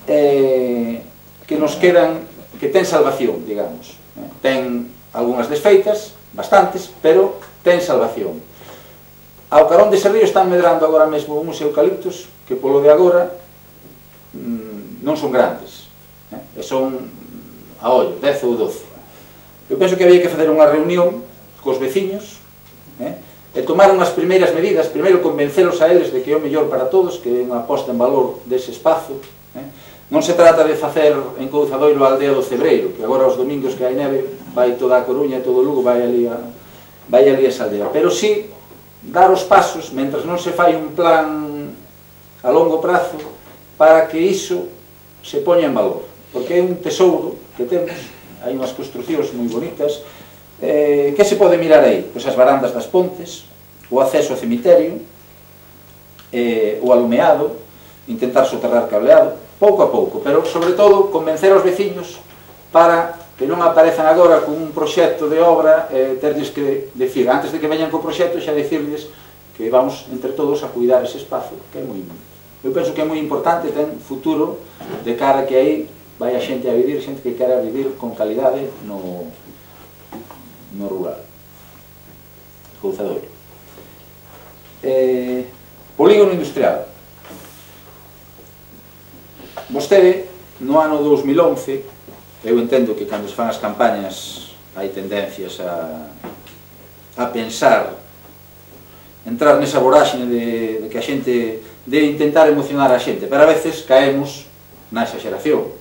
que nos quedan, que ten salvación, digamos. Ten algunhas desfeitas, bastantes, pero ten salvación. Ao carón dese río están medrando agora mesmo uns eucaliptos que polo de agora non son grandes, e son a ollo, 10 ou 12. Eu penso que había que fazer unha reunión cos veciños e tomar unhas primeiras medidas, primeiro convencelos a eles de que é o mellor para todos, que é unha posta en valor dese espazo. Non se trata de facer en Couzadoiro a aldea do Cebreiro, que agora os domingos que hai neve vai toda a Coruña e todo o Lugo vai ali a esa aldea, pero sí dar os pasos, mentras non se fai un plan a longo prazo, para que iso se poña en valor, porque é un tesouro que temos, hai unhas construcións moi bonitas. Que se pode mirar aí? Pois as varandas das pontes, o acceso ao cemiterio, o alumeado, intentar soterrar cableado, pouco a pouco, pero sobre todo convencer aos veciños para que non aparezan agora con un proxecto de obra, terlles que decir, antes de que veñan co proxecto, xa decirles que vamos entre todos a cuidar ese espazo, que é moi... Eu penso que é moi importante, ten futuro, de cara que aí vai a xente a vivir, xente que quera vivir con calidade no rural. Couzadoiro. Polígono industrial. Vostede, no ano 2011, eu entendo que cando se fan as campañas hai tendencias a pensar, entrar nesa voráxine de que a xente, de intentar emocionar a xente, pero a veces caemos na exageración.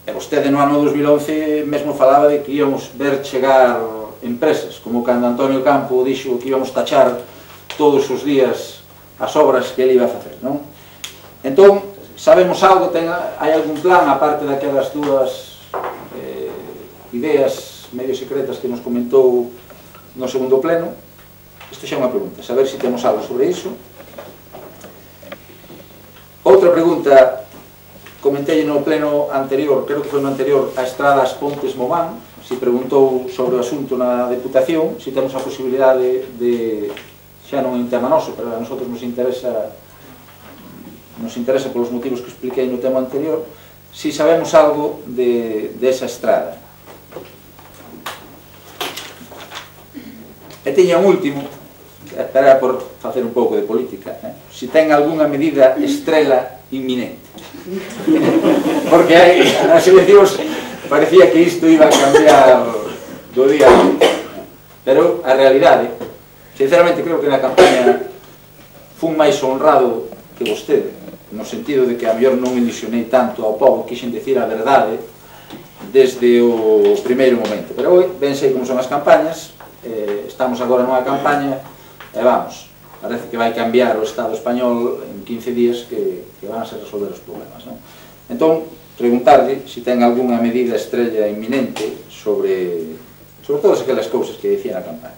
E vostede no ano 2011 mesmo falaba de que íamos ver chegar empresas, como cando Antonio Campo dixo que íbamos tachar todos os días as obras que ele iba a facer, non? Entón, sabemos algo, hai algún plan, aparte daquelas dúas ideas medio secretas que nos comentou no segundo pleno. Isto xa é unha pregunta, saber se temos algo sobre iso. Outra pregunta, comentei no pleno anterior, creo que foi no anterior, a estrada As Pontes Mován, se preguntou sobre o asunto na Deputación, se temos a posibilidade de, xa non é un tema noso, pero a nosotros nos interesa polos motivos que expliquei no tema anterior, se sabemos algo de esa estrada. E tiña un último, era por facer un pouco de política, se ten algunha medida estrela inminente. Porque hai, nas eleccións parecía que isto iba a cambiar do día a día. Pero a realidade, sinceramente creo que na campaña fun máis honrado que vostede, no sentido de que a mellor non ilusionei tanto ao povo, quixen decir a verdade desde o primeiro momento. Pero hoy, ben sei como son as campañas, estamos agora nunha campaña e vamos, parece que vai cambiar o Estado español en 15 días que van a ser resolver os problemas, non? Entón, preguntarle se ten algunha medida estrella inminente sobre todas aquelas cousas que dicía na campaña.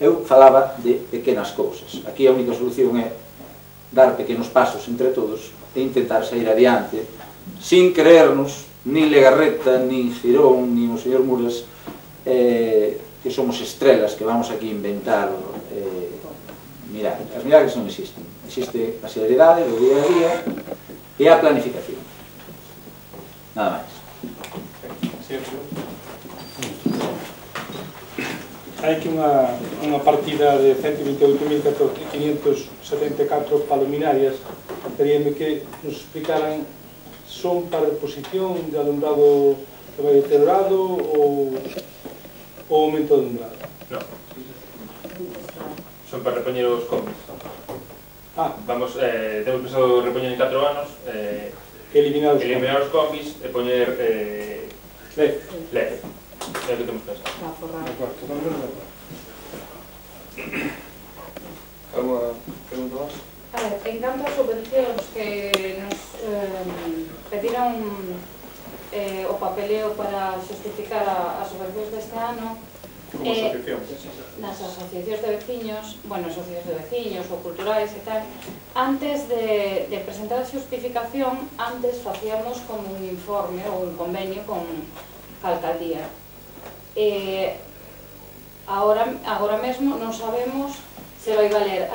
Eu falaba de pequenas cousas. Aquí a única solución é dar pequenos pasos entre todos e intentar sair adiante sin creernos nin Legarreta, nin Girón, nin o señor Muras que somos estrelas que vamos aquí inventar milagres. As milagres non existen. Existe a seriedade do día a día e a planificación. Nada máis. Hai que unha partida de 128.574 palominarias. Queríame que nos explicaran son para reposición de alumbrado que vai deteriorado ou aumento de alumbrado. Non. Son para repoñer os combis. Vamos, temos pensado repoñer en 4 anos, eliminar os combis e poñer LED. É o que temos pensado. Alguna pregunta máis? A ver, en canto a subvencións que nos pediron o papeleo para justificar as subvencións deste ano, Como asociación? Nas asociacións de veciños, bueno, asociacións de veciños ou culturais e tal, antes de presentar a justificación, antes facíamos como un informe ou un convenio con a alcaldía. Agora mesmo non sabemos se vai valer,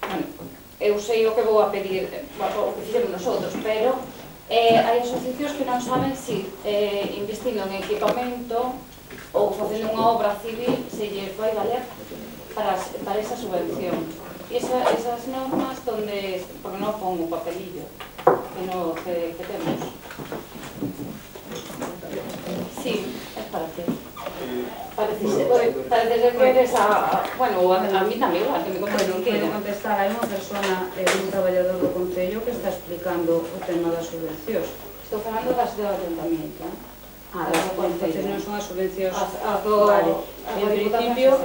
bueno, eu sei o que vou a pedir, o que fixemos nosotros, pero hai asociacións que non saben se investindo en equipamento ou facendo unha obra civil se lles vai valer para esa subvención. E esas normas donde, porque non pon o papelillo que temos. Sí, es para ti. Parece ser que eres bueno, a mí tamén igual, que me Bueno, quero contestar, hai unha persona, un traballador do Concello que está explicando o tema das subvencións. Estou falando das do Ayuntamiento. Entonces non son as subvencións. Vale, En principio,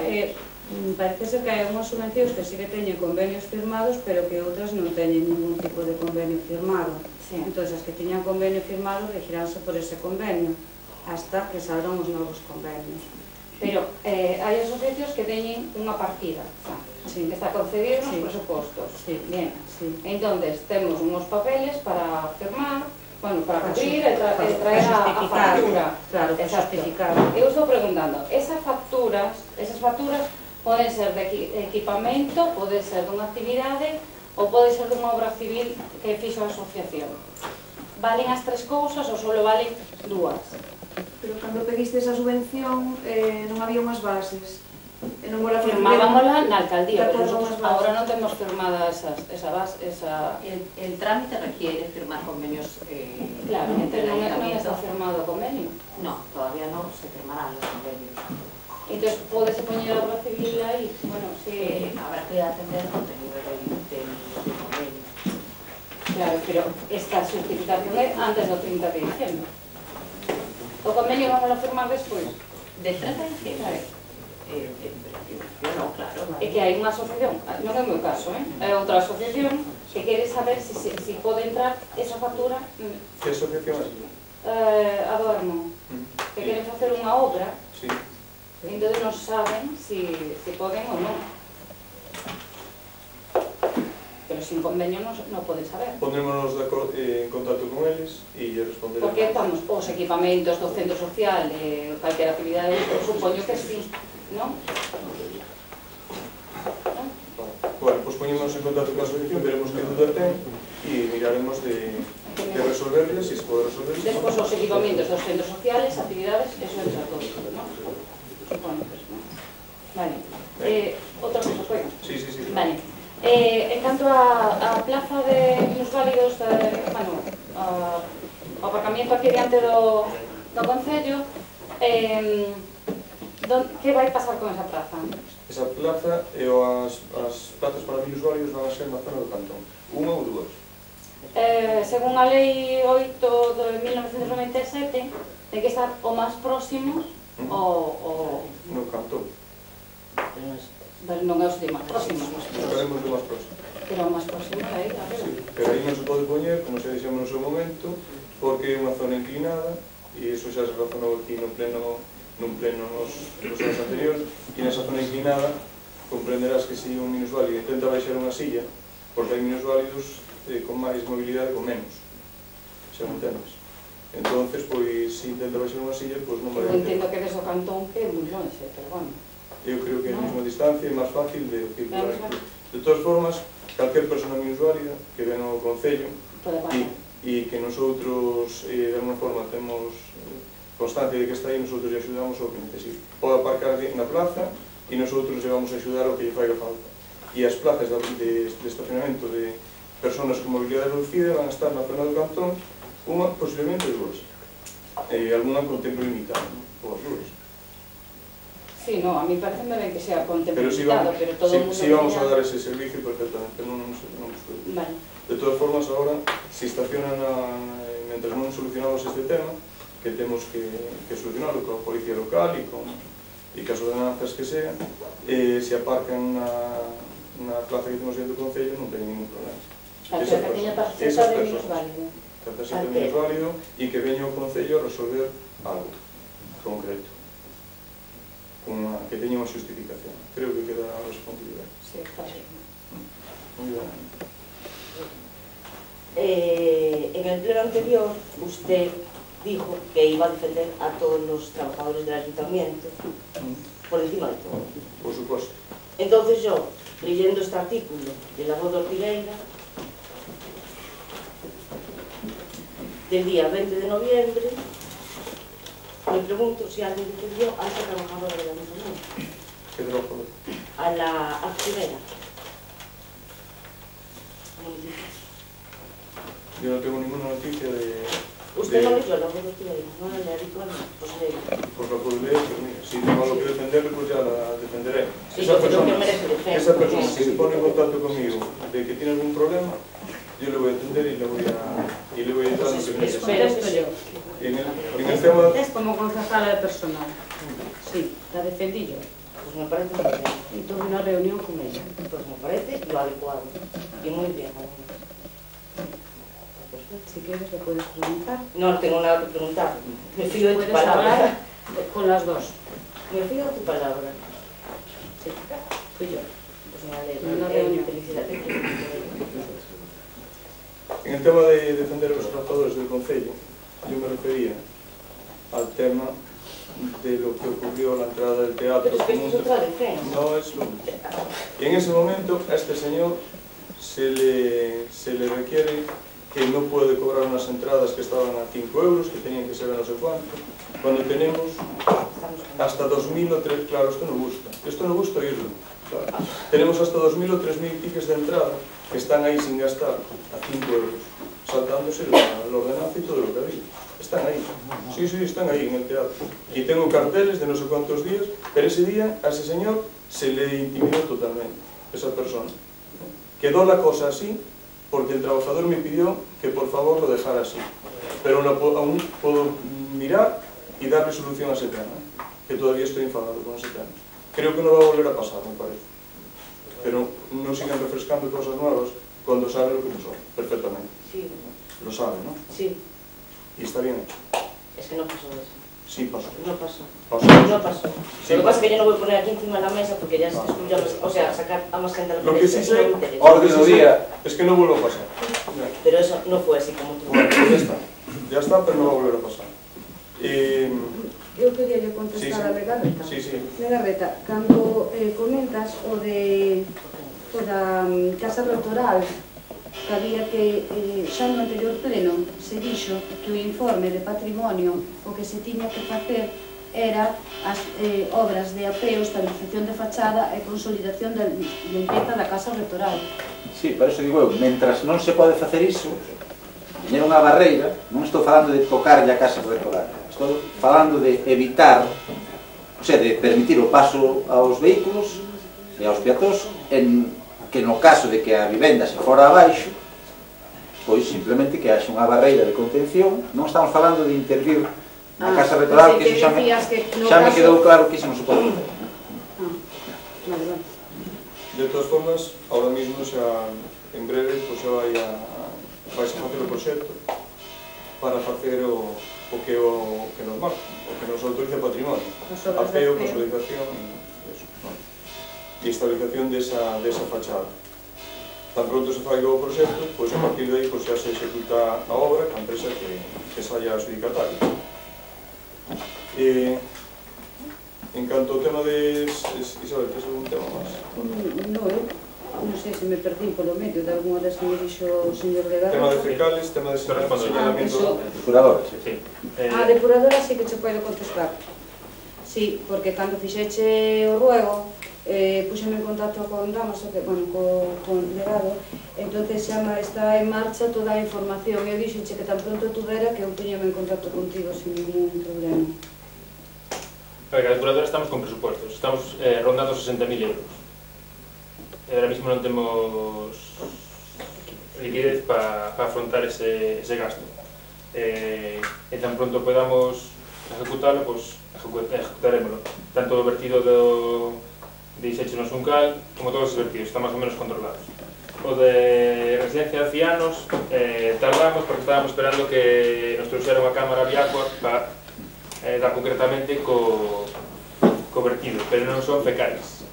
parece ser que hai unhas subvencións que sí que teñen convenios firmados, pero que outras non teñen ningún tipo de convenio firmado. Entón, as que teñan convenio firmado regiránse por ese convenio hasta que salgan os novos convenios. Pero hai asociacións que teñen unha partida que está concedida nos presupostos. Bien, entón temos unhos papeles para firmar, bueno, para cubrir e traer a factura. Claro, para justificar. Eu estou preguntando, esas facturas poden ser de equipamento, pode ser dunha actividade ou pode ser dunha obra civil que fixo a asociación. Valen as tres cousas ou só valen dúas? Pero cando pediste esa subvención non había unhas bases. Firmábamosla na alcaldía, pero agora non temos firmada esa base. El trámite requiere firmar convenios. Claro, non está firmado o convenio. No, todavía no se firmarán los convenios. Entón, podese poñer a obra civil aí? Bueno, sí. Habrá que atender el contenido del convenio. Claro, pero esta justificación é antes do 30 de diciembre. O convenio vamos a firmar despois? Del 30 de diciembre? Yo no, claro. É que hai unha asociación, non é o meu caso, é outra asociación que quere saber se pode entrar esa factura. Que asociación é? Adorno. que queren facer unha obra, Sí. entón non saben se poden ou non. Pero sin convenio non poden saber. Pondrémonos en contacto con eles e lle responderemos. Porque estamos os equipamentos do centro social, calquera actividade, supoño que sí, non? Bueno, pois poñémonos en contacto con a asociación, veremos que duda ten e miraremos de resolverles, se se pode resolver. Despois os equipamentos dos centros sociales, actividades, eso entra todo, non? Supoño que non. Vale. Outra cosa, pois? Sí. Vale. En canto a plaza de minusválidos, bueno, o aparcamiento aquí diante do Concello, que vai pasar con esa plaza? Esa plaza e as plazas para minusválidos van a ser na zona do cantón. Unha ou dúas? Según a lei 8 de 1997, ten que estar o máis próximo no cantón. Pero non é o sitio máis próximo. Buscaremos o máis próximo. Pero o máis próximo é aí, claro. Sí, pero aí non se pode poñer, como xa dixemos no seu momento, porque é unha zona inclinada e iso xa se razonou aquí nun pleno nos anos anteriores, e nesa zona inclinada comprenderás que se un minusválido intenta baixar unha silla, porque hai minusválidos con máis mobilidade con menos, xa me entendes? Entonces, pois, se intenta baixar unha silla, pois non vai... Eu entendo que desde o cantón que é moi longe, pero bueno. Eu creo que é a mesma distancia e máis fácil de circular. De todas formas, calquer persona minusválida que ven ao Concello e que nosotros, de alguna forma, temos constancia de que está aí, nosotros lle axudamos ao que necesite. Pode aparcar na plaza e nosotros lle vamos a axudar ao que lle faiga falta. E as plazas de estacionamento de personas con mobilidade reducida van a estar na zona do cantón, unha, posiblemente dúas. E alguna con tempo limitado, ou as dúas. Sí, no, a mí parece ben que sea con tempo Pero si limitado, pero todo o mundo... si vamos a dar ese servicio perfectamente, non Vale. De todas formas, agora, se estacionan, mentre non solucionamos este tema, que temos que solucionarlo coa policía local e cas ordenanzas que sean, se aparcan na plaza que temos dentro do Concello, non ten ningún problema. Calquera que teña tarxeta de minusválido. Tarxeta de minusválido e que veña ao Concello a resolver algo concreto. Que teña unha justificación. Creo que queda a responsabilidade. Sí, está bien. Muy bien. En el pleno anterior, usted dijo que iba a defender a todos los trabajadores del ayuntamiento por encima de todo. Por supuesto. Entonces yo, leyendo este artículo de La Voz de Ortigueira, del día 20 de noviembre, me pregunto si alguien defendió a esa trabajadora del ayuntamiento. ¿Qué trabajadora? A la activera. Yo no tengo ninguna noticia de... Usted no leyó La Voz de Ortigueira, no la lea habitualmente, pues lea. Pues la puedo leer, pero mira, si tengo algo que defender, pues ya la defenderé. Sí, esa persona si se pone en contacto conmigo de que tiene algún problema, yo le voy a atender y le voy a ayudar en lo que necesite. En el tema... Es como concejala de personal. Sí, la defendí yo. Pues me parece muy bien. Y tuve una reunión con ella. Pues me parece lo adecuado. Y muy bien, además. Si quieres le puedes preguntar. No tengo nada que preguntar. Me fío de tu Puedes palabra. hablar con las dos. Me fío de tu palabra. Sí, fui yo. Pues me alegro. Una reunión. Felicidades. En el tema de defender a los trabajadores del Concello, yo me refería al tema de lo que ocurrió a la entrada del teatro. Pero es que esto es otra defensa. No es lo mismo. Y en ese momento a este señor se le requiere que no puede cobrar unas entradas que estaban a 5 euros, que tenían que ser a no sé cuánto, cuando tenemos hasta 2.000 o 3.000, claro, esto no gusta oírlo, claro. Tenemos hasta 2.000 o 3.000 tickets de entrada que están ahí sin gastar a 5 euros, saltándose la ordenanza y todo lo que había. Están ahí, sí, están ahí en el teatro. Y tengo carteles de no sé cuántos días, pero ese día a ese señor se le intimidó totalmente, esa persona. Quedó la cosa así, porque el trabajador me pidió que por favor lo dejara así. Pero aún puedo mirar y darle solución a ese tema, que todavía estoy enfadado con ese tema. Creo que no va a volver a pasar, me parece. Pero no sigan refrescando cosas nuevas cuando saben lo que pasó, perfectamente. Sí. Lo saben, ¿no? Sí. Y está bien hecho. Es que no pasó eso. Sí, pasó. No pasó. Pasó. No pasó. Sí, Lo que pasa es que yo no voy a poner aquí encima de la mesa porque ya se excluya, o sea, sacar a más gente a la Lo que sí mesa, sé, no me interesa. Orden do día. es que no vuelve a pasar. Pero eso no fue así como tú. Bueno, pues ya está, pero no va a volver a pasar. Eu quería lle contestar a Legarreta. Sí, sí. Legarreta, cando comentas o da Casa Rectoral, que había que, xa no anterior pleno, se dixo que o informe de patrimonio o que se tiña que facer era as obras de apeo, estabilización de fachada e consolidación da limpeza da Casa Rectoral. Sí, por eso digo eu, mentras non se pode facer iso, teñer unha barreira, non estou falando de tocarlle a Casa Rectoral, estou falando de evitar, o sea, de permitir o paso aos vehículos e aos peatóns, en que no caso de que a vivenda se fora abaixo, pois simplemente que haxe unha barreira de contención. Non estamos falando de intervir na Casa Rectoral, que xa me quedou claro que iso non se pode facer. Vale, vale. De todas formas, ahora mismo xa, en breve, pois xa vai a facer o proxecto para facer o que nos marca, o que nos autoriza patrimonio. Apeo, consolidación e estabilización desa fachada. Tan pronto se fai o proxecto, pois a partir de aí xa se executa a obra ca empresa que saia adxudicataria. En canto ao tema de... Isabel, tes algún tema máis? Non sei se me perdín polo medio de alguna das que me dixo o señor Legarreta. Tema de fecales, tema de señalamiento... Depurador. Sí. Depuradora sí que che podo contestar. Sí, porque cando fixeche o ruego, puxeme en contacto con Damaso, con Legado, entonces xa está en marcha toda a información. Eu dixenche que tan pronto tuvera que eu puñeme en contacto contigo sin ningún problema. A ver, a depuradora estamos con presupuestos, estamos rondando 60.000 euros. Ahora mismo non temos liquidez para afrontar ese gasto. E tan pronto podamos ejecutarlo, pues ejecutaremoslo. Tanto o vertido de Isech no Xuncal como todos os vertidos, están máis ou menos controlados. O de residencia de ancianos tardamos porque estábamos esperando que nos trouxera unha cámara Viacua para dar concretamente co vertido, pero non son fecais.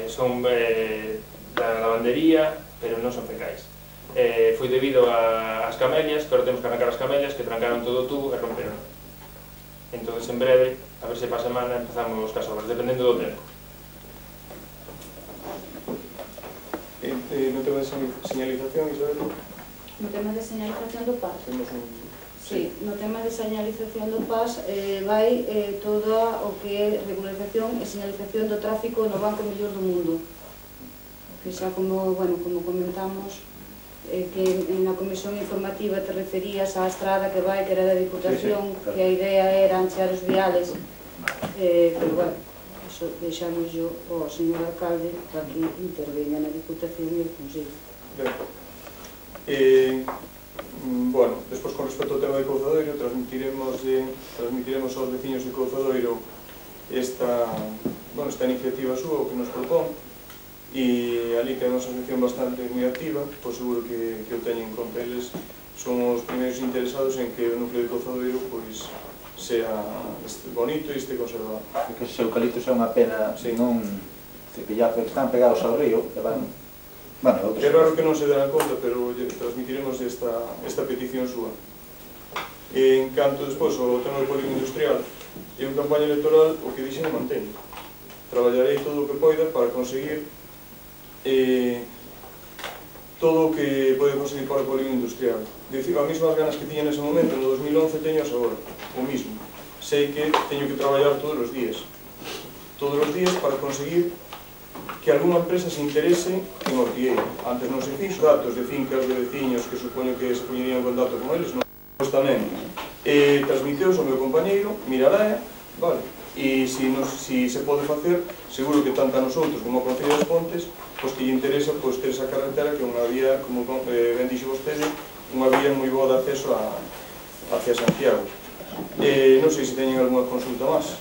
Son da lavandería, pero non son fecais. Foi debido ás camelias, que ahora temos que arrancar as camelias, que trancaron todo o tubo e romperon. Entón, en breve, a ver se para a semana empezamos cas obras, dependendo do tempo. No tema de señalización, Isabel? No tema de señalización do PAS? Sí, no tema de señalización do PAS vai toda o que é regularización e señalización do tráfico no banco mellor do mundo. Que xa como comentamos, que na comisión informativa te referías á estrada que vai, que era da Diputación, que a idea era anchear os viales, pero bueno, iso deixamos yo ao señor alcalde para que intervenga na Diputación e o Consello. Bueno, despois con respecto ao tema de Couzadoiro, transmitiremos aos veciños de Couzadoiro esta iniciativa súa, o que nos propón, e ali que é unha asociación bastante moi activa, pois seguro que o teñen en conta. Eles son os primeiros interesados en que o núcleo de Couzadoiro pois sea bonito e este conservado. Que os eucaliptos é unha pena non cepillar, porque están pegados ao río, e van... É raro que non se darán conta, pero transmitiremos esta petición súa. En canto despois ao tema do polígono industrial, e en campaña electoral o que dixen manteño. Traballarei todo o que poida para conseguir todo o que pode conseguir para o polígono industrial. Dicir, as mesmas ganas que tiña nese momento, no 2011, teño agora, o mismo. Sei que teño que traballar todos os días para conseguir que algunha empresa se interese en Ortigueira. Antes non se fixo datos de fincas de veciños que supoño que se poñerían en contacto con eles, non? Pois tamén transmiteos ao meu compañeiro, mirará, vale, e se se pode facer, seguro que tanto a nosotros como a Concello das Pontes, pois que lle interesa ter esa carretera, que é unha vía, como ben dixo vostede, unha vía moi boa de acceso hacia Santiago. Non sei se teñen algunha consulta máis.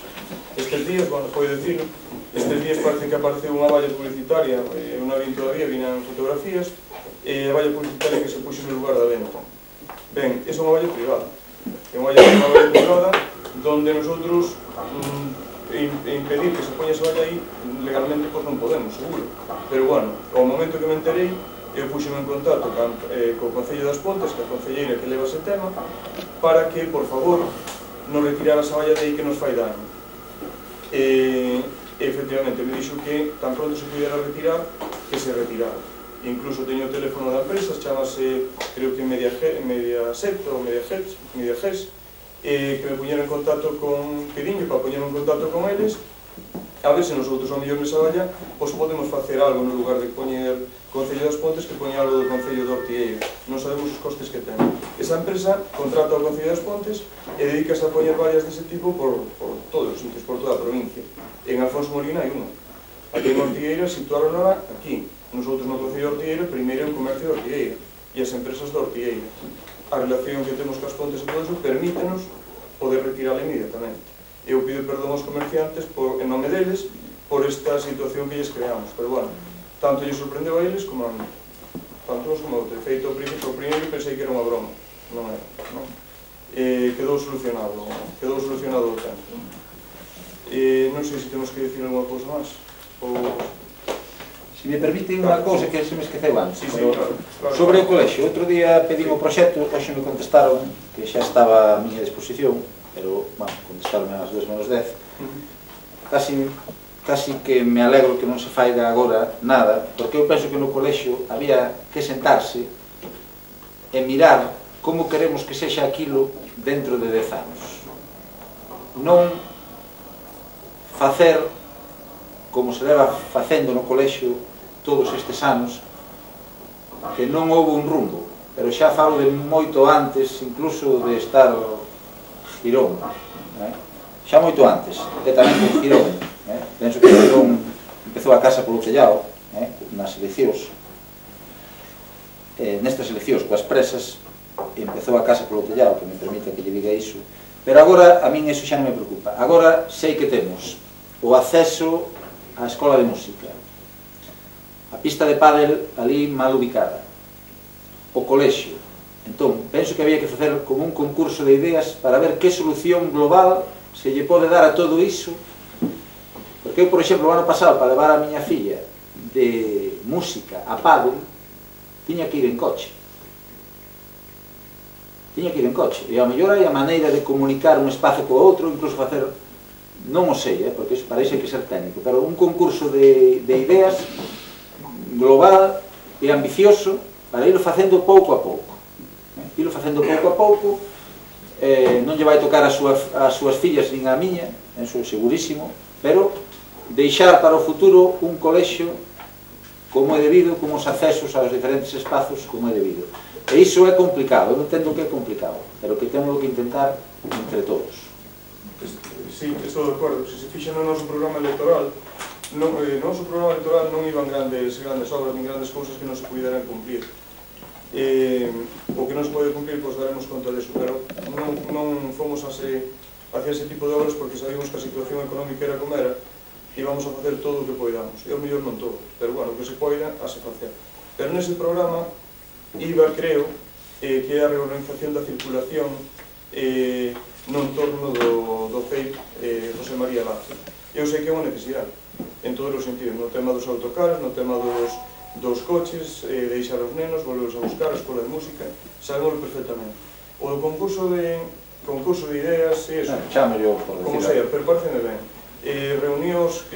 Estes días, bueno, pode decirlo, estes días parece que apareceu unha valla publicitaria, eu non a vin todavía, vinan fotografías, e a valla publicitaria que se puxo no lugar da venta. Ben, esa é unha valla privada. é unha valla depurada, donde nosotros impedir que se poña esa valla aí legalmente pois non podemos, seguro. Pero bueno, ao momento que me enterei, eu puxeme en contacto co Concello das Pontes, que a concelleira que leva ese tema, para que, por favor, non retirara esa valla de aí que nos fai daño. Efectivamente, me dixo que tan pronto se pudiera retirar, que se retirara. Incluso teño o teléfono da empresa, chamase, creo que Mediaset ou Mediages, que me puñeron en contacto con Pediño, para poñerme en contacto con eles, a ver se nosotros ao mellor nesa valla pois podemos facer algo no lugar de poñer Concello das Pontes que poñer algo do Concello de Ortigueira. Non sabemos os costes que ten. Esa empresa contrata ao Concello das Pontes e dedícase a poñer vallas dese tipo por todos os sitios, por toda a provincia. En Alfonso Molina hai unha. Aquí en Ortigueira situaron ahora aquí. Nosotros no Concello de Ortigueira primeiro en comercio de Ortigueira e as empresas de Ortigueira. A relación que temos cas Pontes e todo eso permítenos poder retirala inmediatamente. Eu pido perdón aos comerciantes en nome deles por esta situación que lles creamos, pero bueno, tanto lles sorprendeu a eles como a mí, tanto uns como a outro. De feito, ao primeiro pensei que era unha broma, non era, non? Quedou solucionado o tempo. Non sei se temos que dicir alguma cousa máis, ou... Se me permiten unha cousa que se me esqueceu antes, claro. Sobre o colexio, outro día pedín o proxecto, hoxe me contestaron que xa estaba a miña disposición, pero, bueno, contestaronme ás 2:10. Casi que me alegro que non se faiga agora nada, porque eu penso que no colexio había que sentarse e mirar como queremos que sexa aquilo dentro de 10 anos. Non facer como se leva facendo no colexio todos estes anos, que non houve un rumbo, pero xa falo de moito antes, incluso de estar Girón, xa moito antes, e tamén con Girón. Penso que Girón empezou a casa polo tellado, nas eleccións, nestas eleccións coas presas, empezou a casa polo tellado, que me permite que lle diga iso, pero agora a min iso xa non me preocupa. Agora sei que temos o acceso á escola de música, a pista de pádel ali mal ubicada, o colexio. Entón, penso que había que facer como un concurso de ideas para ver que solución global se lle pode dar a todo iso. Porque eu, por exemplo, o ano pasado, para levar a miña filla de música a pádel, tiña que ir en coche. E ao mellor hai a maneira de comunicar un espazo co outro, incluso facer, non o sei, porque para iso hai que ser técnico, pero un concurso de ideas global e ambicioso para irlo facendo pouco a pouco. Non lle vai tocar as súas fillas nin a miña, eso é segurísimo, pero deixar para o futuro un colexio como é debido, con os accesos aos diferentes espazos como é debido. E iso é complicado, eu entendo que é complicado, pero que temos que intentar entre todos. Sí, estou de acordo. Se se fixa no noso programa electoral, no noso programa electoral non iban grandes obras, nin grandes cousas que non se puderan cumplir. O que non se pode cumplir, pois daremos conta deso, pero non fomos hacia ese tipo de obras porque sabíamos que a situación económica era como era e vamos a facer todo o que poidamos, e ao mellor non todo, pero bueno, o que se poida, a se facer. Pero nese programa iba, creo, que é a reorganización da circulación no entorno do CEIP José María Lazo. Eu sei que é unha necesidade, en todos os sentidos, no tema dos autocares, no tema dos coches, deixar os nenos, volverlos a buscar, a escola de música, sabemos perfectamente. O do concurso de ideas, eso, como sea, pero pareceme ben. Reunións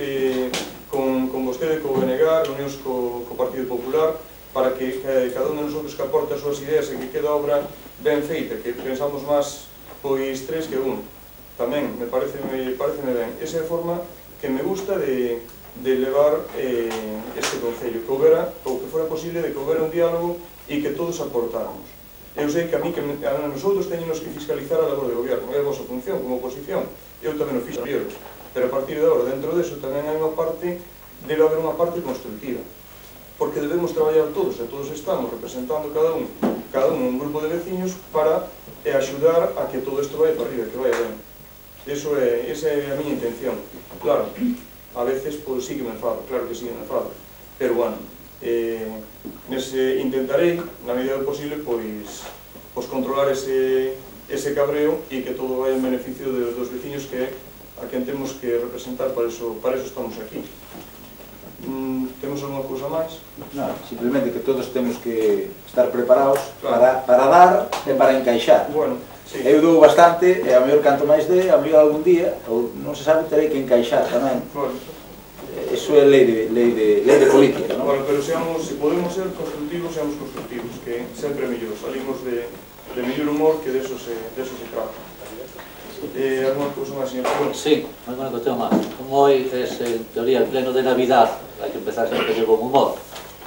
con vostede, co BNG, reunións co Partido Popular, para que cada un de nosotros que aporte as súas ideas e que quede a obra ben feita, que pensamos máis pois 3 que 1. Tamén, me pareceme ben. Esa é a forma que me gusta de levar este concello, que fora posible de que houbera un diálogo e que todos aportáramos. Eu sei que a nosotros teñenos que fiscalizar a labor de goberno, é a vosa función como oposición, eu tamén o fiz anteriores, pero a partir de agora, dentro deso, tamén hai unha parte, debe haber unha parte constructiva, porque debemos traballar todos, e todos estamos representando cada un grupo de veciños para axudar a que todo isto vai para arriba, que vai ben. Esa é a miña intención. Claro, a veces, pois, sí que me enfado, claro que sí que me enfado, pero, bueno, intentarei, na medida do posible, pois controlar ese ese cabreo e que todo vai en beneficio dos veciños que é a quen temos que representar, para eso estamos aquí. Temos alguna cousa máis? Non, simplemente que todos temos que estar preparados para dar e para encaixar. Bueno, sí. Eu dou bastante, e a mellor canto máis de, a mellor algún día, ou non se sabe, terei que encaixar tamén. Bueno. Eso é lei de política, non? Bueno, pero se podemos ser constructivos, seamos constructivos, que sempre é mellor. Salimos de mellor humor, que de eso se trata. ¿Alguna cosa más, señor? Sí, alguna cuestión más. Como hoy es en teoría el pleno de Navidad, hay que empezar siempre de buen humor.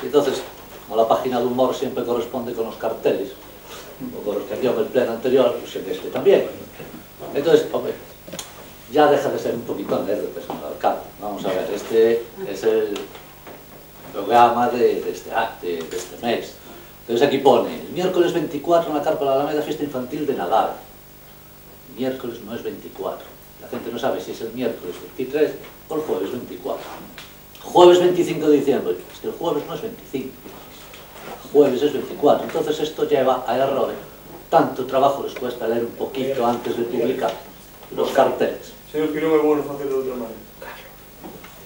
Entonces, como la página de humor siempre corresponde con los carteles, o con los que envió el pleno anterior, pues en este también. Entonces, hombre, ya deja de ser un poquito anécdota, señor alcalde. Vamos a ver, este es el programa de este mes. Entonces aquí pone, el miércoles 24 en la carpa de la Alameda, fiesta infantil de Nadal. Miércoles no es 24. La gente no sabe si es el miércoles 23 o el jueves 24. Jueves 25 de diciembre. Es que el jueves no es 25. El jueves es 24. Entonces esto lleva a errores. Tanto trabajo les cuesta leer un poquito antes de publicar los carteles. Señor Quirón, é bueno facer de outra maneira.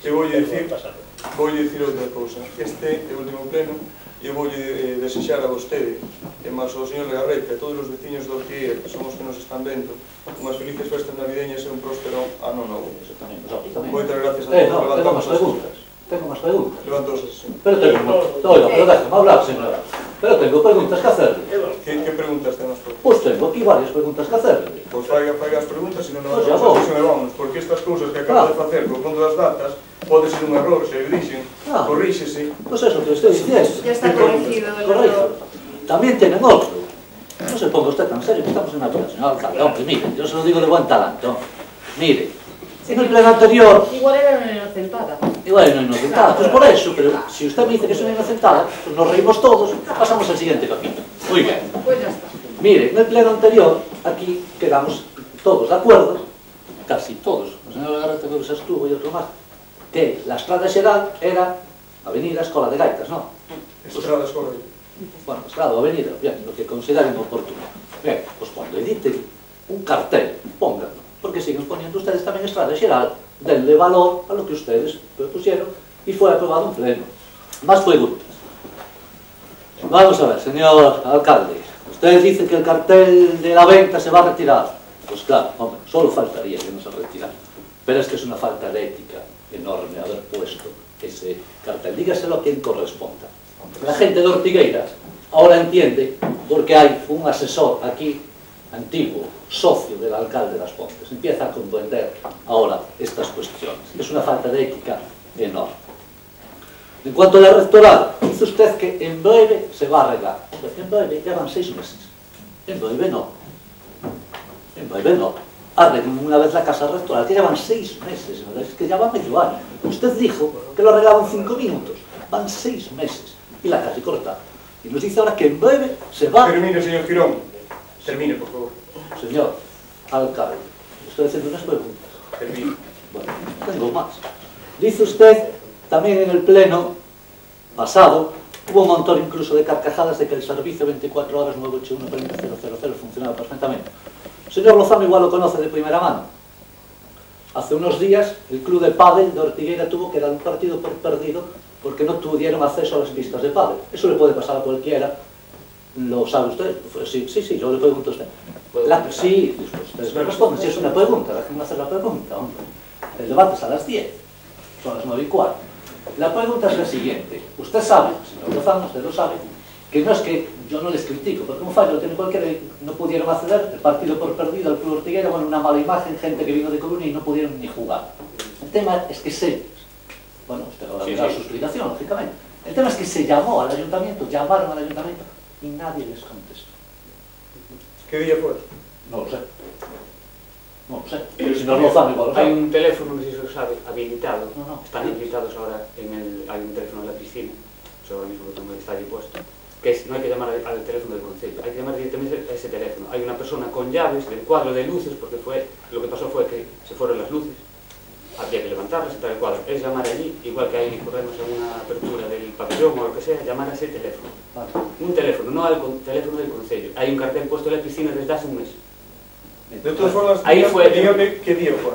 Eu voulle dicir outra cousa. Este é o último pleno. Eu voulle desexar a vostede e máis ao señor Legarreta e a todos os veciños do Ortigueira, que son os que nos están vendo, unhas felices festas navideñas e un próspero ano novo. Moitas gracias a todos. Tengo más preguntas. Levantouse, sí. Pero déjame hablar, señora. Pero tengo preguntas que hacerle. ¿Qué preguntas tenemos? Pues tengo aquí varias preguntas que hacerle. Pues faiga as preguntas, senón pues ya vou. Vamos, porque estas cousas que acabo de facer con fondo das datas pode ser un error, se dixen, corríxese. Pues eso que estoy diciendo. Ya está corregido el error. También tienen otro. No se ponga usted tan serio, que estamos en Navidad, señor alcalde. Hombre, mire, yo se lo digo de buen talante. Mire, en el pleno anterior... Igual era una inocentada. Igual era una inocentada, pues por eso, pero si usted me dice que es una inocentada, pues nos reímos todos y pasamos al siguiente capítulo. Muy bien. Pues ya está. Mire, en el pleno anterior, aquí quedamos todos de acuerdo, casi todos, el señor Legarreta creo que se estuvo y otro más, que la estrada xeral era Avenida Escola de Gaitas, ¿no? Estrada Escola de Gaitas. Bueno, estrada o avenida, bien, lo que consideren oportuno. Bien, pues cuando editen un cartel, pónganlo, porque siguen poniendo ustedes también estrada xeral, denle valor a lo que ustedes propusieron y fue aprobado en pleno. Más preguntas. Vamos a ver, señor alcalde, usted dice que el cartel de la venta se va a retirar. Pues claro, hombre, solo faltaría que no se retirara. Pero es que es una falta de ética enorme haber puesto ese cartel. Dígaselo a quien corresponda. La gente de Ortigueira ahora entiende porque hay un asesor aquí, antiguo, socio del alcalde de Las Pontes. Empieza a comprender ahora estas cuestiones. Es una falta de ética enorme. En cuanto a la rectorada, dice usted que en breve se va a arreglar. En breve llevan 6 meses. En breve no. En breve no. Arreglen una vez la casa rectoral, que llevan 6 meses, es que ya va medio año. Usted dijo que lo arreglaban 5 minutos. Van 6 meses. Y la calle cortada. Y nos dice ahora que en breve se va... Termine, señor Quirón. Termine, por favor. Señor alcalde, estoy haciendo unas preguntas. Termine. Bueno, tengo más. Dice usted, también en el pleno pasado, hubo un montón incluso de carcajadas de que el servicio 24 horas 981-30-000 funcionaba perfectamente. El señor Lozano igual lo conoce de primera mano. Hace unos días, el club de pádel de Ortigueira tuvo que dar un partido por perdido porque no tuvieron acceso a las pistas de pádel. Eso le puede pasar a cualquiera. ¿Lo sabe usted? Sí, yo le pregunto a usted. Sí, ustedes me responden. Si es una pregunta, déjenme hacer la pregunta, hombre. El debate es a las 10. Son las 9:15. La pregunta es la siguiente. Usted sabe, señor Lozano, usted lo sabe, que no es que yo no les critico, porque un fallo lo tiene cualquiera y no pudieron acceder, el partido por perdido, el Club Ortigueira, bueno, una mala imagen, gente que vino de Coruña y no pudieron ni jugar. El tema es que bueno, usted va a dar su explicación, lógicamente. El tema es que se llamó al ayuntamiento, llamaron al ayuntamiento y nadie les contestó. ¿Qué día fue? No lo sé. No lo sé. El señor Lozano igual lo sabe. Hay un teléfono, no sé si lo sabe, habilitado. No. Están habilitados ahora, hay un teléfono en la piscina, eso ahora mismo que está ahí puesto. Que no hay que llamar al teléfono del concello, hay que llamar directamente a ese teléfono. Hay una persona con llaves del cuadro de luces, porque lo que pasó fue que se fueron las luces. Habría que levantarlas y tal el cuadro. Es llamar allí, igual que hay corremos en una apertura del pabellón o lo que sea, llamar a ese teléfono. Un teléfono, no al teléfono del concello. Hay un cartel puesto en la piscina desde hace un mes. De todas formas, Ahí fue- dígame qué día fue.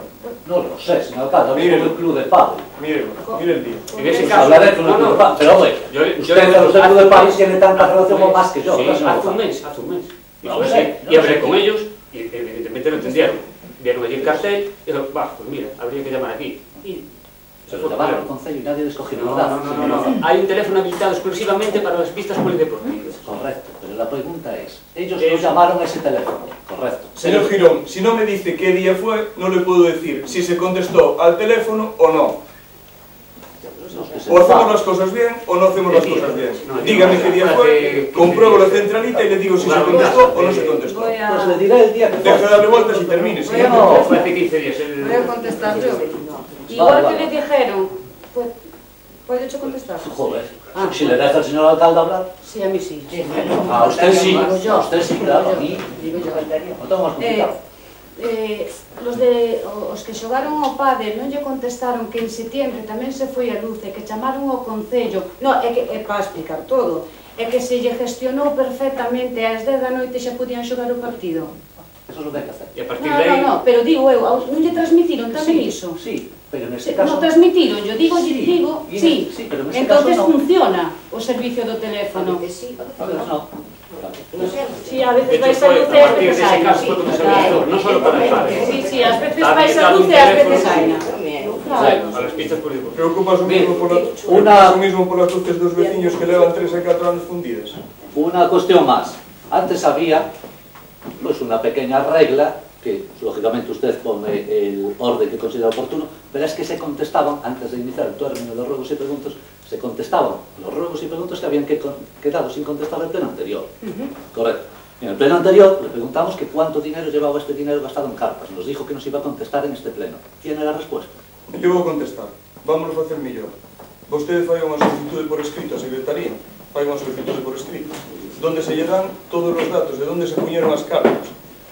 No lo sé, señor alcalde, hablé Mírelo. con el club de padres. Mire el día. En ese Pues caso, hablaré con el club de padres. Pero hombre, usted con los del club de padres tiene tanta relación o más que yo. Sí, ¿verdad, señor hace un alcalde? mes, hace un mes. Y No fue sé, así. no Y hablé sé. con ellos y evidentemente lo entendieron. Vieron allí el cartel y dijeron, va, pues mira, habría que llamar aquí. Y se Pero fue. llamaron al concello y nadie les cogió No, los datos. no. Hay un teléfono habilitado exclusivamente para las pistas polideportivas. Correcto, pero la pregunta es, ellos no llamaron a ese teléfono, correcto. Señor Girón, si no me dice qué día fue, no le puedo decir si se contestó al teléfono o no. O hacemos las cosas bien o no hacemos las cosas bien. Dígame qué día fue, compruebo la centralita y le digo si se contestó o no se contestó. Pues le diré el día que Deje de fue. darle vueltas y termine. ¿Sí? No, fue hace 15 días. Voy a contestar yo. Igual Vale, que vale. le dijeron, ¿Puede yo contestar? Joder, si le deja al señor alcalde hablar. Sí, a mí sí. A usted sí, Digo yo. a usted sí, claro, a mí. Digo yo. No tengo más complicado. Os que xogaron ao pádel non lle contestaron que en setembro tamén se foi a luz e que chamaron ao Concello, no, é para explicar todo, é que se lle gestionou perfectamente ás 10 da noite xa podían xogar o partido. Eso es lo que hay que hacer. Y a partir de ahí... No, pero digo eu, non lle transmitiron tamén iso? Sí, pero en este Sí, caso... no transmitiron, yo digo, Sí, digo, y en sí. sí, pero en este Entonces caso no. funciona o servicio do teléfono. A ver, no. Sí, a veces De hecho, vais a fue luz a e a partir de veces ese hai. caso fue cuando se habilitó, no solo para el padre. Sí, sí, ás veces Está vais a habilitado luz un e ás teléfono, veces hai. Claro, a las pistas polideportivas. Preocupas Bien, lo mismo por las luces dos veciños que levan 3 e 4 anos fundidas. Una cuestión más. Antes había pues una pequeña regla que lógicamente usted pone el orden que considera oportuno, pero es que se contestaban, antes de iniciar el término de los ruegos y preguntas, se contestaban los ruegos y preguntas que habían quedado sin contestar el pleno anterior. Correcto. En el pleno anterior le preguntamos que cuánto dinero llevaba este dinero gastado en carpas. Nos dijo que nos iba a contestar en este pleno. ¿Tiene la respuesta? Eu vou contestar. Vámonos a facer millón. Vostede fai unha solicitude por escrito a Secretaría, fai unha solicitude por escrito, donde se lle dan todos os datos de onde se puñeron as cartas,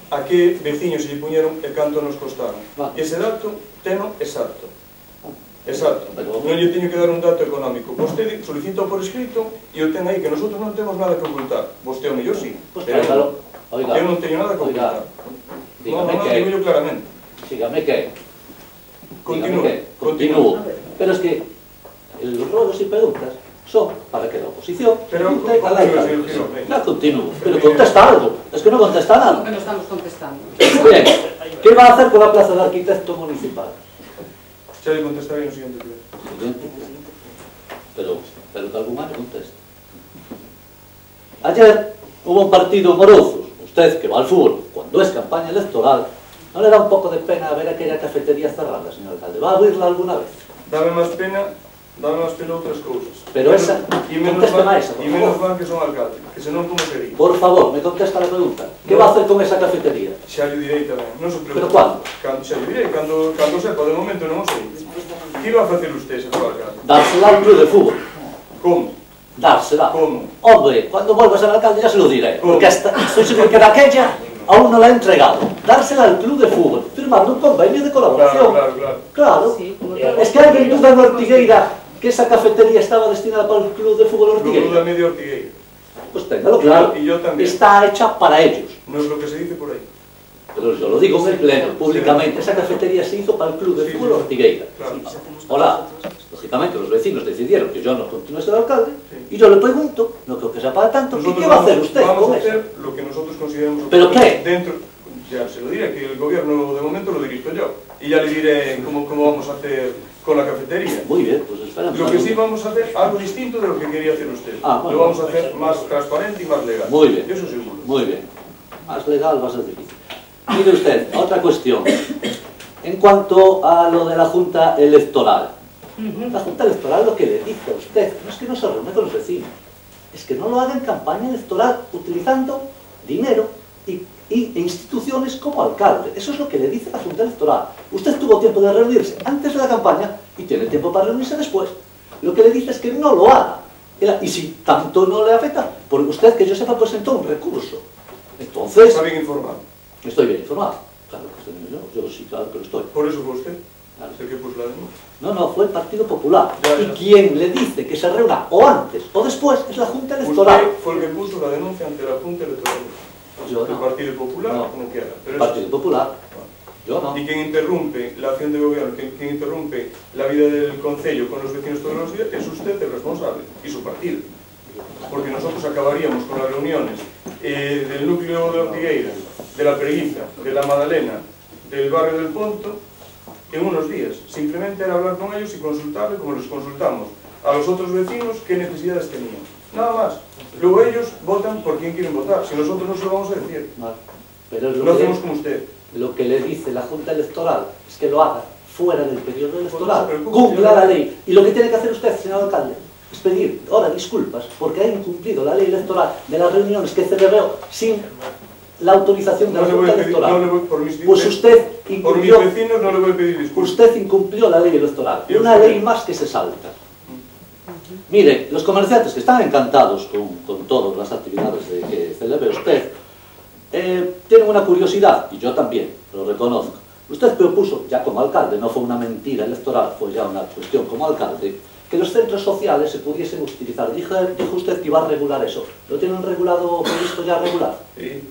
a que veciños se lle puñeron e canto nos costaron. Ese dato teno exacto. Exacto. Non lle teño que dar un dato económico. Vostede solicita por escrito e o ten aí, que nosotros non temos nada que ocultar. Vostede o mellor sí. Pues Pero claro, oiga. eu non teño nada que ocultar. Dígame No, que... digo claramente. Dígame que... Continúe. Continúo. Pero es que los ruegos y preguntas son para que la oposición pregunte a la alcaldesa. No, continúo. Pero contesta algo. Es que no contesta nada. Que no estamos contestando. Bien. ¿Qué va a hacer con la plaza de arquitecto municipal? Xa lle contestaré no siguiente pleno. Pero de algún modo contesta. Ayer hubo un partido morozos. Usted que va al fútbol cuando es campaña electoral, ¿no le da un poco de pena ver aquella cafetería cerrada, señor alcalde? ¿Va a abrirla alguna vez? Dame máis pena outras cousas. Pero esa, contésteme a esa, por E menos favor. mal que son alcalde, que senón como sería. Por favor, me contesta la pregunta. ¿Qué va a hacer con esa cafetería? Xa lle direi tamén, non se preocupe. ¿Pero cuándo? Xa lle direi, cando sepa, de momento non o sei. Que iba a facer usted, se for alcalde? Dársela al club de fútbol. Como? Dársela. Como? Hombre, cuando vuelvas al alcalde ya se lo diré. ¿Cómo? Porque hasta, estoy seguro que de aquella aún no la he entregado. Dársela al club de fútbol, firmando un convenio de colaboración. Claro. Es que alguien duda en Ortigueira que esa cafetería estaba destinada para el club de fútbol Lo duda Ortigueira. medio Ortigueira. Pues téngalo claro. Y yo también. Está hecha para ellos. No es lo que se dice por ahí. Pero yo lo digo en el pleno, públicamente. Esa cafetería se hizo para el club de fútbol Ortigueira. Claro. Hola. Lógicamente los vecinos decidieron que yo no continúe ser alcalde y yo le pregunto, no creo que sea para tanto, ¿y qué va a hacer usted Vamos con a eso? hacer lo que nosotros consideramos ¿Pero oportuno. qué? Dentro, ya se lo diré, que el gobierno de momento lo dirijo yo. Y ya le diré cómo vamos a hacer con la cafetería. Muy bien, pues esperamos. Lo que sí vamos a hacer algo distinto de lo que quería hacer usted. Bueno, lo vamos a hacer más transparente y más legal. Muy bien. Eso seguro. Muy bien. Más legal va a ser difícil. Mire usted, otra cuestión. En cuanto a lo de la Junta Electoral. La Junta Electoral lo que le dice a usted no es que no se reúne con los vecinos, es que no lo haga en campaña electoral utilizando dinero e instituciones como alcalde. Eso es lo que le dice la Junta Electoral. Usted tuvo tiempo de reunirse antes de la campaña y tiene tiempo para reunirse después. Lo que le dice es que no lo haga. Y si tanto no le afecta, porque usted, que yo sepa, presentó un recurso. Entonces... ¿Está bien informado? Estoy bien informado. Claro que estoy bien informado. Yo sí, claro que lo estoy. ¿Por eso fue usted? Claro. ¿El que puso la denuncia? No, fue el Partido Popular. Ya. Y quien le dice que se reúna o antes o después es la Junta Electoral. Usted fue el que puso la denuncia ante la Junta Electoral. del Partido Popular, como quiera. El Partido Popular, yo no. Y quien interrumpe la acción de gobierno, quien interrumpe la vida del Concello con los vecinos todos los días, es usted el responsable, y su partido. Porque nosotros acabaríamos con las reuniones del núcleo de Ortigueira, de la Preguiza, de la Madalena, del barrio del Ponto, en unos días. Simplemente era hablar con ellos y consultarles, como les consultamos a los otros vecinos, qué necesidades tenían. Nada más. Luego ellos votan por quien quieren votar. Si nosotros no se lo vamos a decir. Pero lo hacemos como usted. Lo que le dice la Junta Electoral es que lo haga fuera del periodo electoral. Cumpla la ley. Y lo que tiene que hacer usted, señor alcalde, es pedir ahora disculpas porque ha incumplido la ley electoral de las reuniones que celebró sin la autorización de la Junta Electoral. Pues usted incumplió, por mis vecinos no le voy a pedir disculpas. Usted incumplió la ley electoral, una ley más que se salta. Mire, los comerciantes que están encantados con todas las actividades que celebre usted, tienen una curiosidad, y yo también, lo reconozco. Usted propuso, ya como alcalde, no fue una mentira electoral, fue ya una cuestión como alcalde, que los centros sociales se pudiesen utilizar. Dijo usted que iba a regular eso. ¿Lo tienen regulado, previsto ya regular? Sí.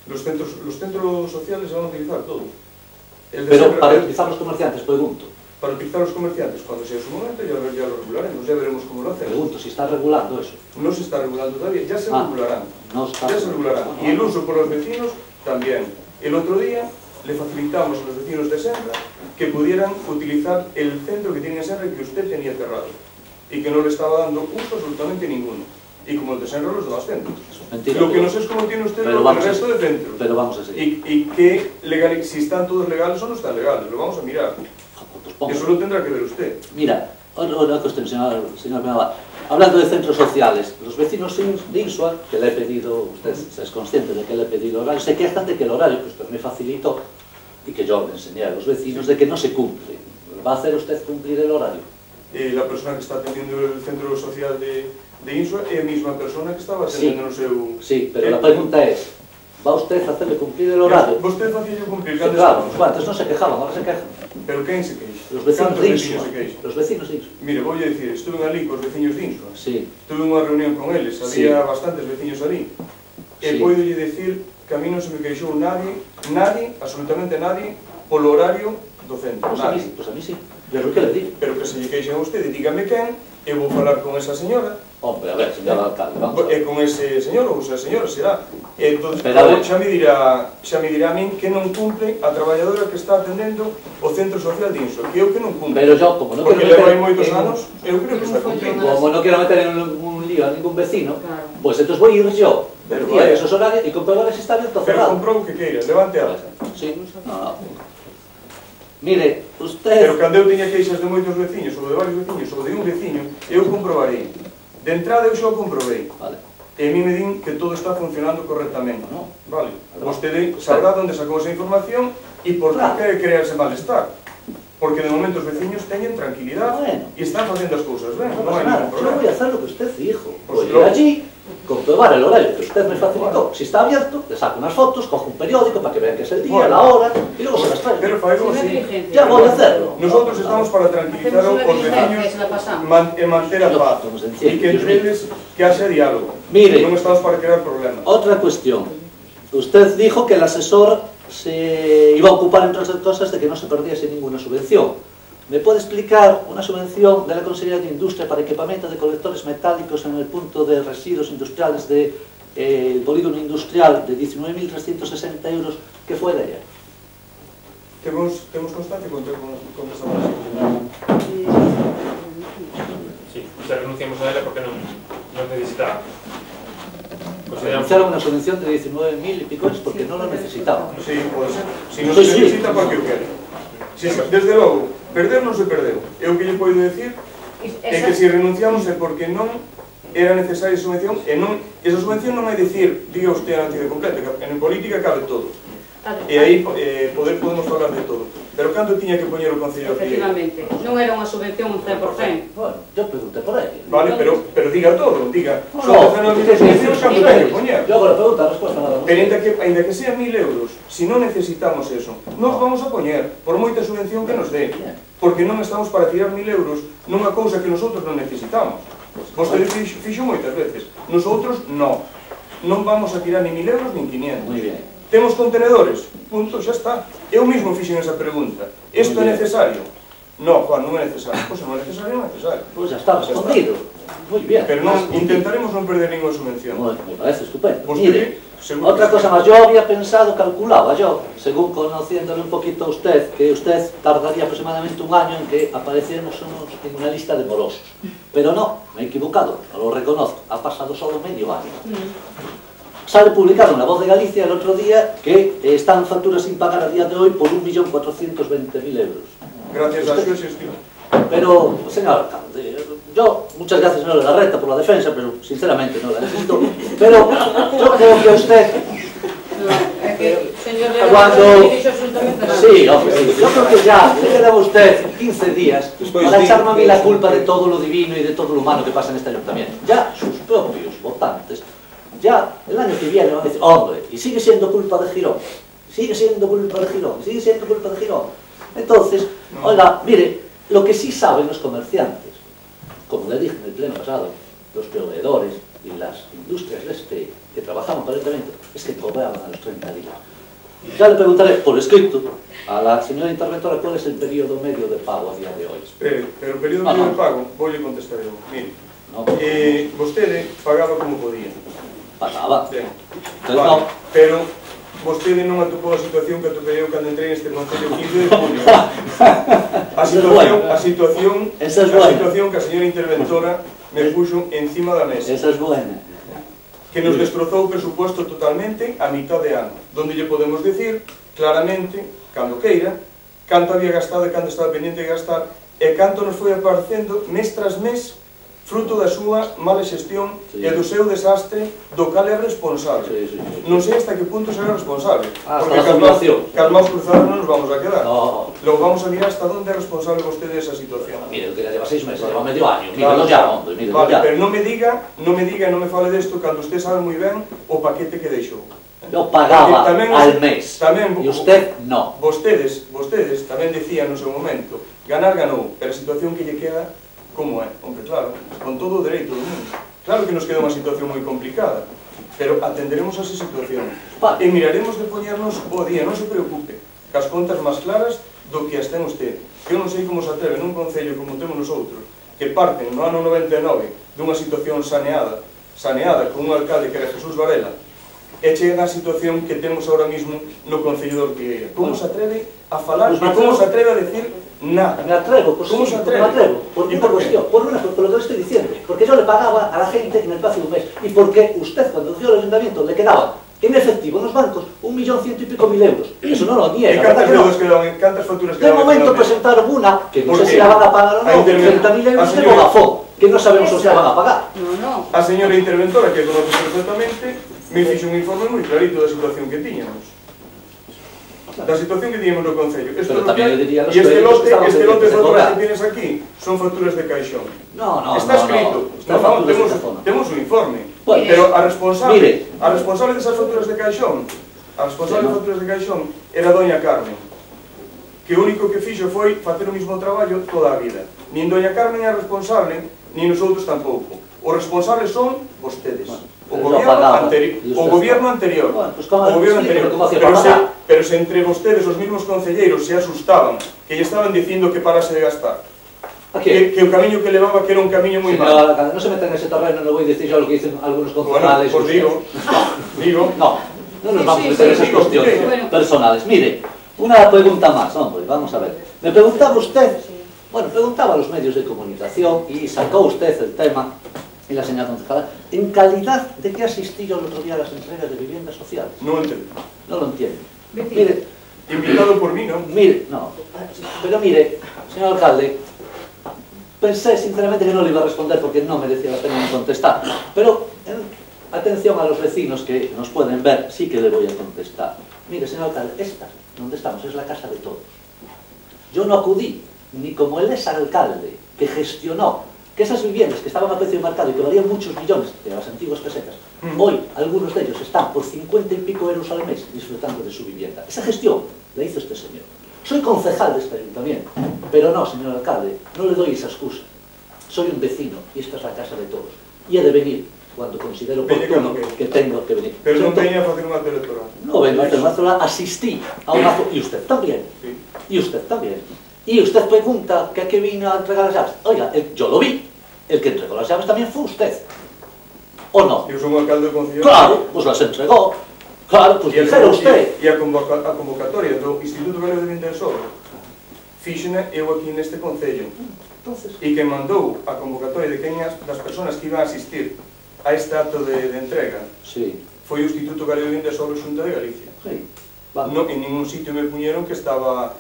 Los centros sociales se van a utilizar todos. Pero para utilizar los comerciantes, pregunto. Para utilizar los comerciantes, cuando sea su momento, ya lo regularemos, ya veremos cómo lo hacemos. Pregunto, ¿si está regulando eso? No se está regulando todavía, ya se regularán. No está ya se regularán. Y el uso por los vecinos también. El otro día le facilitamos a los vecinos de Senra que pudieran utilizar el centro que tiene en Senra que usted tenía cerrado y que no le estaba dando uso absolutamente ninguno. Y como el de Senra, los demás centros. Mentira, lo que no sé es cómo tiene usted el resto de centros. Pero vamos a seguir. Y si están todos legales o no están legales, lo vamos a mirar. Eso lo tendrá que ver usted. Mira, otra cuestión, señor Benavá. Hablando de centros sociales, los vecinos de Insua, que le he pedido, usted es consciente de que le he pedido horario, se quejan de que el horario que usted me facilitó y que yo le enseñé a los vecinos de que no se cumple. ¿Va a hacer usted cumplir el horario? La persona que está atendiendo el centro social de Insua é a mesma persona que estaba atendendo no seu... Sí, pero la pregunta es, ¿va usted a hacerle cumplir el horario? Vostede facía cumplir, sí, claro, antes no se quejaban, ahora se quejan. Pero quen se queixa? Los vecinos de Insua. Los vecinos de Insua. Mire, voy a decir, estuve ali cos vecinos de Insua. Sí. Tuve unha reunión con eles, había bastantes vecinos ali. E poidolle decir que a mí non se me queixou nadie, absolutamente nadie, polo horario do centro. Pues a mí sí. Pero que le digo? Pero que se lle queixen a usted, dígame quen, eu vou falar con esa señora. Hombre, a ver, señor alcalde, vamos a ver. E con ese señor ou esa señora será. Entón, xa me dirá a min que non cumple a traballadora que está atendendo o centro social de Insua, que eu que non cumple. Pero yo, como non porque leva moitos anos, eu creo que está cumplindo. Como non quero meter en un lío a ningún vecino, pues entonces voy a ir yo, del día de esos horarios, y comprobar si está abierto o cerrado. Pero comprobo que queira, levante a alza. Sí, Mire, usted... Pero cando eu tiña queixas de moitos veciños, ou de varios veciños, ou de un veciño, eu comprobarei. De entrada eu xa o comprobei. Vale. E a mí me din que todo está funcionando correctamente. Vale. Vostede sabrá onde sacou esa información e por que quere crearse malestar. Porque de momento os veciños teñen tranquilidade e están facendo as cousas ben. Non hai ningún problema. Yo voy a hacer lo que usted dijo. Voy a ir allí, comprobar el horario que usted me facilitó. Si está abierto, le saco unas fotos, cojo un periódico para que vean que es el día, la hora, y luego se las traigo. Pero faego así. Ya voy a hacerlo. Nosotros estamos para tranquilizar aos veciños e manter a paz. E que entre eles que haxa diálogo. Mire, non estamos para crear problemas. Otra cuestión. Usted dijo que el asesor se iba a ocupar, entre otras cosas, de que no se perdiese ninguna subvención. ¿Me puede explicar una subvención de la Consejería de Industria para equipamiento de colectores metálicos en el punto de residuos industriales del polígono industrial de 19.360 euros que fue de ayer? Temos constancia con esa base. Sí, se renunciamos a ela porque non necesitaba. Renunciaron una subvención de 19.000 y pico porque no lo necesitaban. Sí, pode ser. Si non se necesita, para que o quere. Desde logo, perder non se perdeu. Eu que lle podo decir é que se renunciamos é porque non era necesaria esa subvención e non, esa subvención non é dicir, diga usted a noticia completa, que en política cabe todo. E aí podemos falar de todo. Pero cando tiña que poñer o Concello de Ortigueira? Efectivamente, non era unha subvención un 100%. Bueno, yo pregunté por aí. Vale, pero diga todo, diga. Son 19.000 subvencións cando ten que poñer. Yo agora pregunto a resposta nada máis. Pero ainda que sea 1.000 euros, se non necesitamos eso, nos vamos a poñer, por moita subvención que nos dé. Porque non estamos para tirar 1.000 euros nunha cousa que nosotros non necesitamos. Vostede fixo moitas veces, nosotros non. non vamos a tirar ni 1000 euros nin 500. Muy bien. Temos contenedores, punto, xa está. Eu mismo fixen esa pregunta. Isto é necesario? No, Juan, non é necesario. Pois non é necesario, non é necesario. Pues ya está respondido. Muy bien. Pero non, intentaremos non perder ninguna subvención. Me parece estupendo. Vostede, Mire, otra cosa más, yo había pensado, calculaba yo, según conociéndole un poquito a usted, que usted tardaría aproximadamente un año en que apareciéramos en una lista de morosos. Pero no, me he equivocado, lo reconozco, ha pasado solo medio año. Sale publicado en La Voz de Galicia el otro día que están facturas sin pagar a día de hoy por 1.420.000 euros. Gracias a su gestión. Pero, señor alcalde, yo, muchas gracias, señor Legarreta, por la defensa, pero sinceramente no la necesito. Pero yo creo que usted... Cuando... Sí, hombre, sí. Yo creo que ya le quedaba a usted 15 días para echarme a mí la culpa de todo lo divino y de todo lo humano que pasa en este ayuntamiento. Ya sus propios votantes, ya el año que viene van a decir, hombre, y sigue siendo culpa de Girón, sigue siendo culpa de Girón, sigue siendo culpa de Girón. Entonces, oiga, mire, lo que sí saben los comerciantes, como le dije en el pleno pasado, los proveedores y las industrias que trabajaban para el ayuntamiento, es que cobraban a los 30 días. Ya le preguntaré por escrito a la señora interventora cuál es el periodo medio de pago a día de hoy. Pero el periodo medio de pago, voy a contestar yo. Mire, vostede pagaba como podía. Pagaba. Ben. Entonces, Vale, no. pero vostede non atopou a situación que atopei eu cando entrei neste concello 15 de junio. A situación que a señora interventora me puxo encima da mesa. Esa es buena. Que nos destrozou o presupuesto totalmente a mitad de ano, donde lle podemos decir claramente, cando queira, canto había gastado e canto estaba pendiente de gastar e canto nos foi aparecendo mes tras mes fruto da súa mala xestión e do seu desastre do cal é responsable. Non sei hasta que punto será responsable, porque calmaos cruzados non nos vamos a quedar. Logo vamos a mirar hasta onde é responsable vostede desa situación. Mire, que ya lleva 6 meses, lleva medio año, míralo ya, hombre, míralo ya. Vale, pero non me diga e non me fale desto cando usted sabe moi ben o paquete que deixou. Yo pagaba al mes, e usted no. Vostedes tamén decían no seu momento, ganar ganou, pero a situación que lle queda, como é? Hombre, claro, con todo o dereito do mundo. Claro que nos queda unha situación moi complicada, pero atenderemos a esa situación. E miraremos de poñernos o día, non se preocupe, cas contas máis claras do que as ten usted. Que eu non sei como se atreve nun concello como temos nosotros, que parten no ano 99 dunha situación saneada con un alcalde que era Jesús Varela, e chega a situación que temos ahora mismo no concello de Ortigueira. Como se atreve a falar e como se atreve a decir nada? Me atrevo, pues ¿Cómo sí, se atreve? me atrevo. Por una cuestión, por lo que le estoy diciendo. Porque yo le pagaba a la gente en el plazo de un mes. Y porque usted, cuando dio el ayuntamiento, le quedaba en efectivo en los bancos 1.100.000 y pico euros. Eso no lo niega. ¿Cuántas facturas quedaban? De momento presentaron una, que no sé si la van a pagar o no, 30.000 euros de Vodafone, que no sabemos si la van a pagar. A señora interventora, que conoce perfectamente, me fixo un informe moi clarito da situación que tiñamos. Da situación que tiñamos no concello. Pero tamén le diría e este lote de facturas que tienes aquí son facturas de caixón. No. Está escrito. Temos un informe. Pero a responsable desas facturas de caixón, era doña Carmen, que o único que fixo foi facer o mismo traballo toda a vida. Nin doña Carmen é responsable, nin nosotros tampouco. Os responsables son vostedes. O gobierno anterior. Pero se entre vostedes, os mismos concelleiros, se asustaban, que lle estaban dicindo que parase de gastar, que o camiño que levaba que era un camiño moi malo. No se metan en ese terreno, no voy a decir yo lo que dicen algunos concejales. Bueno, pues digo. No nos vamos a meter en esas cuestiones personales. Mire, una pregunta más, hombre, vamos a ver. Me preguntaba usted, preguntaba a los medios de comunicación y sacó usted el tema, y la señora concejala, en calidad de que asistí yo el otro día a las entregas de viviendas sociales. No lo entiendo. No lo entiendo. Mire, invitado por mí, ¿no? Mire, no. Pero mire, señor alcalde, pensé sinceramente que no le iba a responder porque no merecía la pena contestar. Pero, atención a los vecinos que nos pueden ver, sí que le voy a contestar. Mire, señor alcalde, esta, donde estamos, es la casa de todos. Yo no acudí, ni como el exalcalde que gestionó que esas viviendas que estaban a precio marcado y que valían muchos millones de las antiguas pesetas, hoy algunos de ellos están por 50 y pico euros al mes disfrutando de su vivienda. Esa gestión la hizo este señor. Soy concejal de este ayuntamiento, pero no, señor alcalde, no le doy esa excusa. Soy un vecino y esta es la casa de todos. Y he de venir cuando considero oportuno que tengo que venir. Pero non teña a facer un acto electoral. No vengo a hacer un acto electoral, asistí a un acto, y usted también, y usted también. Y usted pregunta que a qué vino a entregar las llaves. Oiga, yo lo vi, el que entregó las llaves también fue usted. ¿O no? Eu son alcalde do Concello. Claro, pues las entregó. Claro, pues dijera usted. E a convocatoria do Instituto Galego de Vinte de Sobre fíxena eu aquí neste Concello. E que mandou a convocatoria de das persoas que iban a asistir a este acto de entrega foi o Instituto Galego de Vinte de Sobre Xunta de Galicia. En ningún sitio me puñeron que iba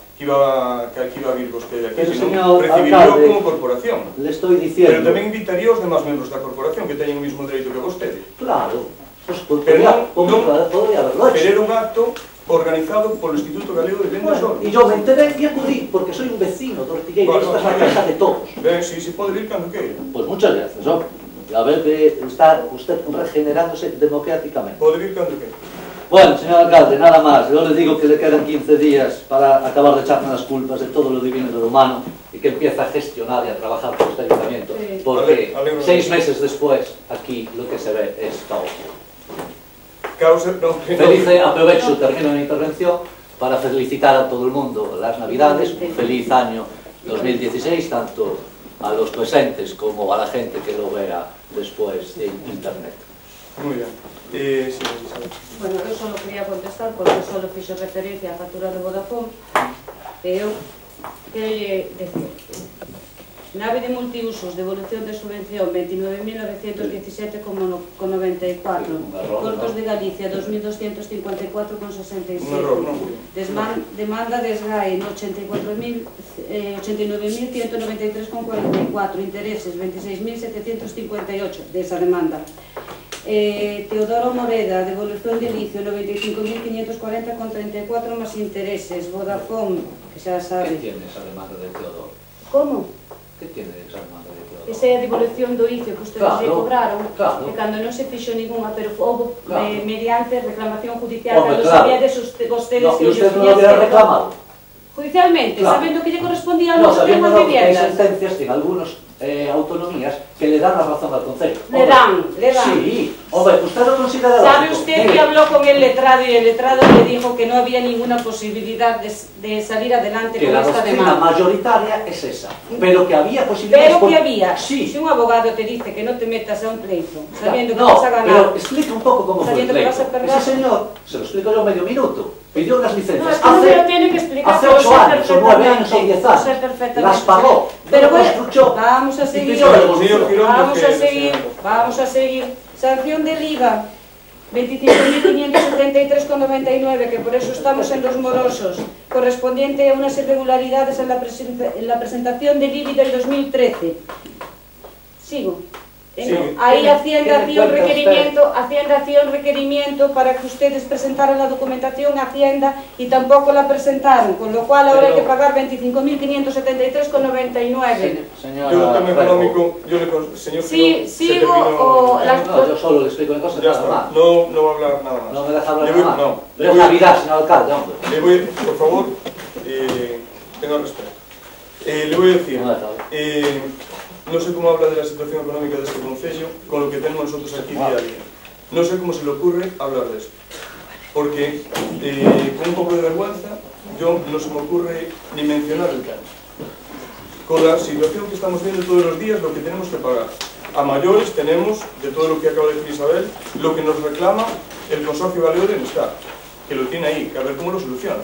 a vir vostede aquí, sino recibirío como corporación. Le estoy diciendo. Pero tamén invitaría aos demás membros da corporación que teñen o mismo dereito que vostede. Claro, pues podría haberlo hecho. Pero era un acto organizado polo Instituto Galego de Vinte de Sobre. Y yo me enteré y acudí, porque soy un vecino de Ortigueira, esta es la casa de todos. Sí, pode vir cando queira. Pues muchas gracias, hombre. A ver que está usted regenerándose democráticamente. Pode vir cando queira. Bueno, señor alcalde, nada más. Yo le digo que le quedan 15 días para acabar de echarme las culpas de todo lo divino y lo humano y que empiece a gestionar y a trabajar por este ayuntamiento. Porque 6 meses después, aquí lo que se ve es caos. Aprovecho, termino mi intervención para felicitar a todo el mundo las Navidades, un feliz año 2016, tanto a los presentes como a la gente que lo vea después de internet. Muy bien. Bueno, eu só quería contestar porque só fixo referencia á factura de Vodafone e eu quero decir nave de multiusos, devolución de subvención 29.917,94, Corpos de Galicia 2.254,67, demanda de SGAE 89.193,44, intereses 26.758 desa demanda. Teodoro Moreda, devolución de inicio 95.540,34 más intereses. Vodafone, que xa sabe. ¿Qué tiene esa demanda de Teodoro? ¿Cómo? ¿Qué tiene esa demanda de Teodoro? Esa é a devolución do inicio que ustedes le cobraron, e cando non se fixo ninguna, pero houve mediante reclamación judicial, cando sabíades ustedes que ¿Y usted no lo hubiera reclamado? Judicialmente, sabiendo que lle correspondía a los sabiendo temas de que hay viviendas. sentencias en algunas autonomías que le dan la razón al Concello. Le dan. Sí, hombre, usted lo considera ¿Sabe usted que habló con el letrado y el letrado le dijo que no había ninguna posibilidad de salir adelante con esta demanda? Que la doctrina mayoritaria es esa, pero que había posibilidades... Pero que había. Sí. Si un abogado te dice que no te metas a un pleito, sabiendo que vas a ganar... No, pero explica un poco cómo fue el pleito. Ese señor, se lo explico yo en medio minuto, pidió unas licencias. No, es que no me lo tiene que explicar. Hace 8 años, o 9 años, o 10 años. Las pagó. Pero bueno, vamos a seguir. Vamos a seguir. Sanción del IVA, 25.573,99, que por eso estamos en los morosos, correspondiente a unas irregularidades en la presentación del IBI del 2013. Sigo. Ahí Hacienda hacía un requerimiento para que ustedes presentaran la documentación a Hacienda y tampoco la presentaron, con lo cual ahora hay que pagar 25.573,99. Yo tema económico, señor Sí, sigo o... No, yo solo le explico una cosa, nada más. No va a hablar nada más. No me deja hablar nada más. No es Navidad, señor alcalde, hombre. Por favor, tenga respeto. Le voy a decir... No sé cómo habla de la situación económica de este concello con lo que tenemos nosotros aquí día a día. No sé cómo se le ocurre hablar de esto. Porque con un poco de vergüenza yo no se me ocurre ni mencionar el tema. Con la situación que estamos viendo todos los días, lo que tenemos que pagar. A mayores tenemos, de todo lo que acaba de decir Isabel, lo que nos reclama el Consorcio Galego de Bienestar, que lo tiene ahí, que a ver cómo lo soluciona.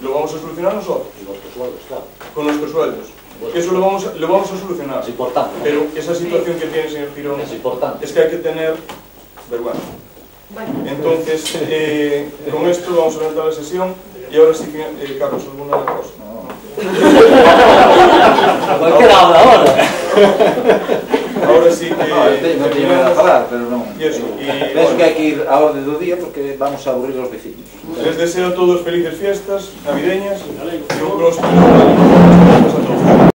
Lo vamos a solucionar nosotros. Y nuestros sueldos, claro. Con nuestros sueldos. Eso lo vamos a solucionar. Es importante. Pero esa situación que tiene el señor Girón es que hay que tener vergüenza. Entonces, con esto vamos a levantar la sesión y ahora sí que, Carlos, ¿alguna cosa? Cualquier habla ahora. Ahora sí que... No te iban a falar, pero non. Penso que hai que ir a orde do día porque vamos a aburrir os vecinos. Les deseo a todos felices fiestas navideñas y un próspero año.